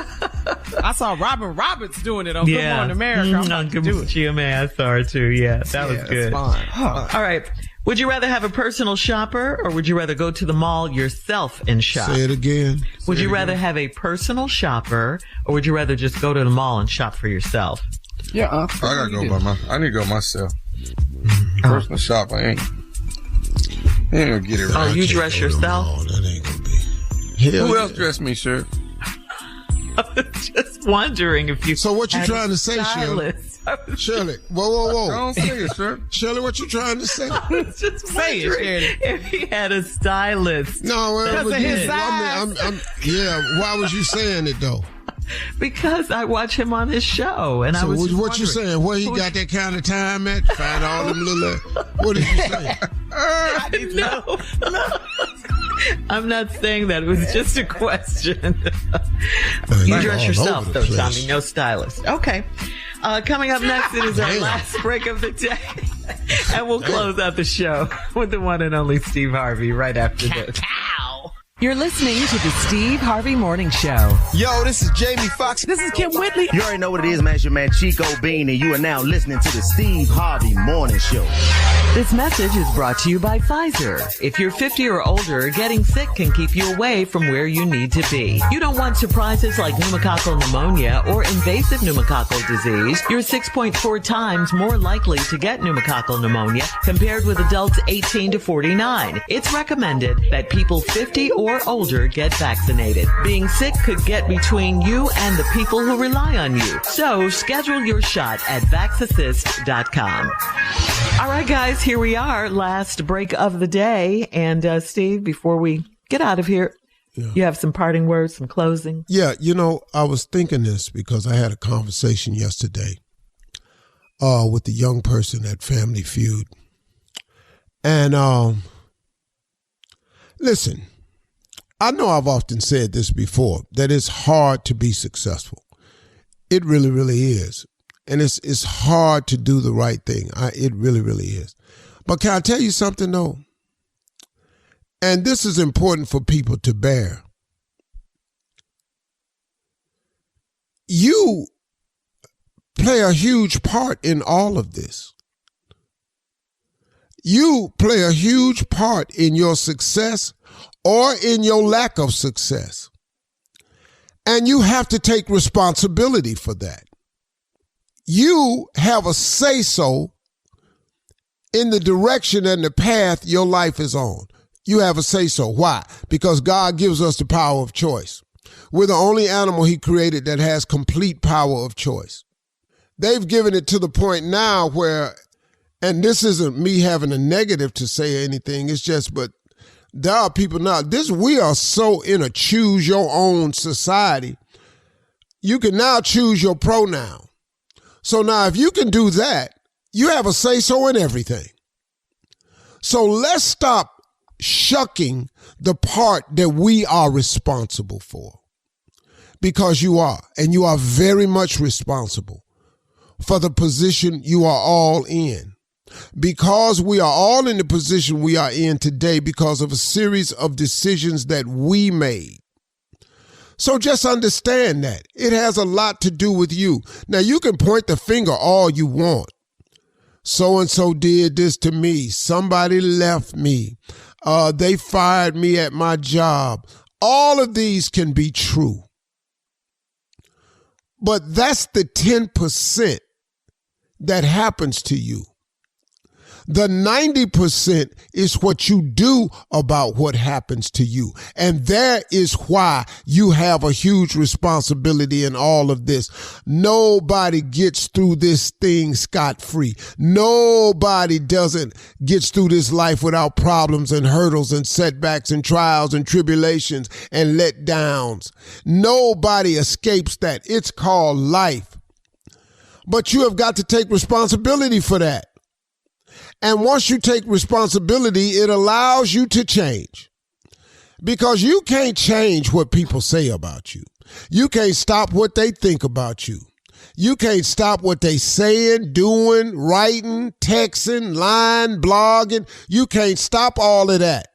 I saw Robin Roberts doing it on Good Morning America. I'm Good Morning GMA. I saw her too. Yeah, that was good. Fun. All right. Would you rather have a personal shopper or would you rather go to the mall yourself and shop? Say it again. Would you rather have a personal shopper or would you rather just go to the mall and shop for yourself? Yeah, I gotta go I need to go myself. Personal shopper ain't gonna get it right. Oh, you dress yourself? That ain't gonna be. Who else dressed me, sir? I was just wondering if you. So what you trying to say, Shirley? Shirley, whoa. Don't say it, sir. Shirley, what you trying to say? I was just wondering if he had a stylist. No, well, Because of his size. yeah. Why was you saying it though? Because I watch him on his show, and I So was. Just what you saying? Where he got that kind of time at? Find all them little. What did you say? No. I'm not saying that. It was just a question. You dress yourself, though, Tommy. No stylist. Okay. Coming up next, it is our last break of the day. And we'll close out the show with the one and only Steve Harvey right after this. You're listening to the Steve Harvey Morning Show. Yo, this is Jamie Foxx. This is Kim Whitley. You already know what it is, man. It's your man Chico Bean, and you are now listening to the Steve Harvey Morning Show. This message is brought to you by Pfizer. If you're 50 or older, getting sick can keep you away from where you need to be. You don't want surprises like pneumococcal pneumonia or invasive pneumococcal disease. You're 6.4 times more likely to get pneumococcal pneumonia compared with adults 18 to 49. It's recommended that people 50 or older get vaccinated. Being sick could get between you and the people who rely on you. So schedule your shot at vaxassist.com. All right, guys, here we are. Last break of the day. And Steve, before we get out of here, you have some parting words, some closing? Yeah, I was thinking this because I had a conversation yesterday with the young person at Family Feud. And listen, I know I've often said this before, that it's hard to be successful. It really, really is. And it's hard to do the right thing. It really, really is. But can I tell you something, though? And this is important for people to bear. You play a huge part in all of this. You play a huge part in your success or in your lack of success. And you have to take responsibility for that. You have a say-so in the direction and the path your life is on. You have a say-so. Why? Because God gives us the power of choice. We're the only animal he created that has complete power of choice. They've given it to the point now where, and this isn't me having a negative to say anything, it's just, but there are people now, we are so in a choose your own society. You can now choose your pronoun. So now if you can do that, you have a say-so in everything. So let's stop shucking the part that we are responsible for. Because you are, and you are very much responsible for the position you are all in. Because we are all in the position we are in today because of a series of decisions that we made. So just understand that. It has a lot to do with you. Now, you can point the finger all you want. So-and-so did this to me. Somebody left me. They fired me at my job. All of these can be true. But that's the 10% that happens to you. The 90% is what you do about what happens to you. And there is why you have a huge responsibility in all of this. Nobody gets through this thing scot-free. Nobody gets through this life without problems and hurdles and setbacks and trials and tribulations and letdowns. Nobody escapes that. It's called life. But you have got to take responsibility for that. And once you take responsibility, it allows you to change. Because you can't change what people say about you. You can't stop what they think about you. You can't stop what they saying, doing, writing, texting, lying, blogging. You can't stop all of that.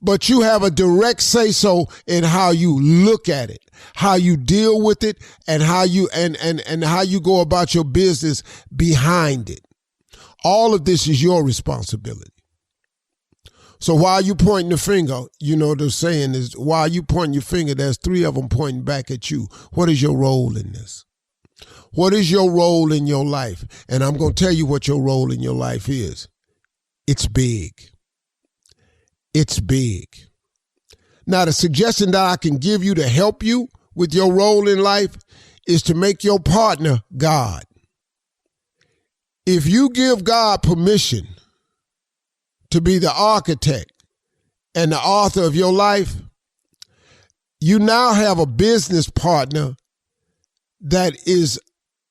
But you have a direct say-so in how you look at it, how you deal with it, and how you and how you go about your business behind it. All of this is your responsibility. So while you pointing the finger, the saying is, while you pointing your finger, there's 3 of them pointing back at you. What is your role in this? What is your role in your life? And I'm going to tell you what your role in your life is. It's big. It's big. Now, the suggestion that I can give you to help you with your role in life is to make your partner God. If you give God permission to be the architect and the author of your life, you now have a business partner that is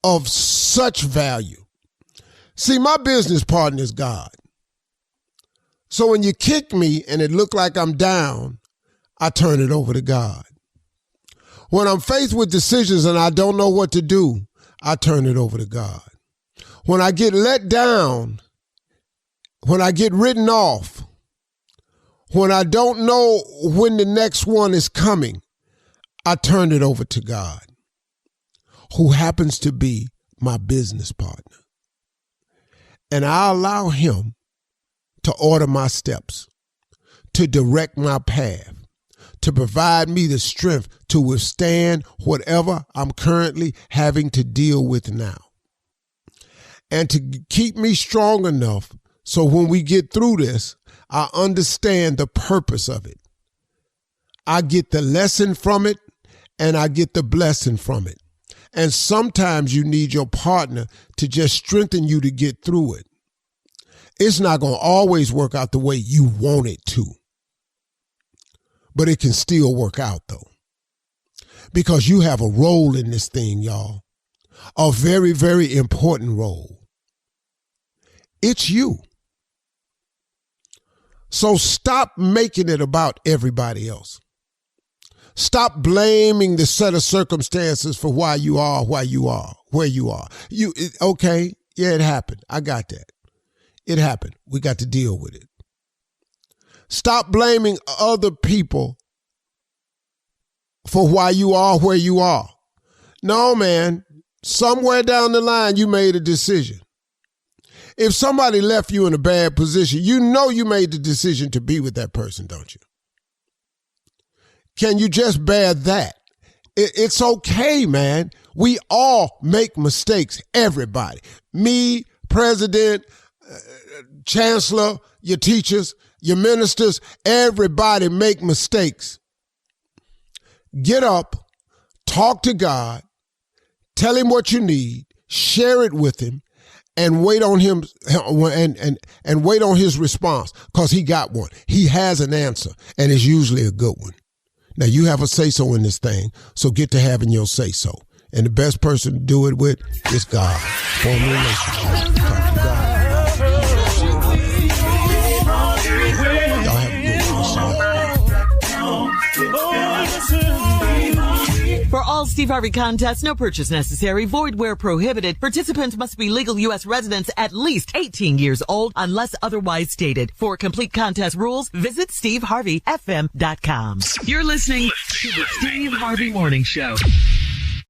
of such value. See, my business partner is God. So when you kick me and it look like I'm down, I turn it over to God. When I'm faced with decisions and I don't know what to do, I turn it over to God. When I get let down, when I get written off, when I don't know when the next one is coming, I turn it over to God, who happens to be my business partner. And I allow him to order my steps, to direct my path, to provide me the strength to withstand whatever I'm currently having to deal with now, and to keep me strong enough so when we get through this, I understand the purpose of it. I get the lesson from it, and I get the blessing from it. And sometimes you need your partner to just strengthen you to get through it. It's not going to always work out the way you want it to. But it can still work out, though. Because you have a role in this thing, y'all. A very, very important role. It's you. So stop making it about everybody else. Stop blaming the set of circumstances for why you are where you are. Okay, yeah, it happened. I got that. It happened. We got to deal with it. Stop blaming other people for why you are where you are. No, man, somewhere down the line, you made a decision. If somebody left you in a bad position, you know you made the decision to be with that person, don't you? Can you just bear that? It's okay, man. We all make mistakes, everybody. Me, president, chancellor, your teachers, your ministers, everybody make mistakes. Get up, talk to God, tell him what you need, share it with him, and wait on him and wait on his response, because he got one. He has an answer, and it's usually a good one. Now, you have a say-so in this thing, so get to having your say-so. And the best person to do it with is God. Form a relationship. Talk to God. Y'all have a good one. For all Steve Harvey contests, no purchase necessary, void where prohibited. Participants must be legal U.S. residents at least 18 years old unless otherwise stated. For complete contest rules, visit SteveHarveyFM.com. You're listening to the Steve Harvey Morning Show.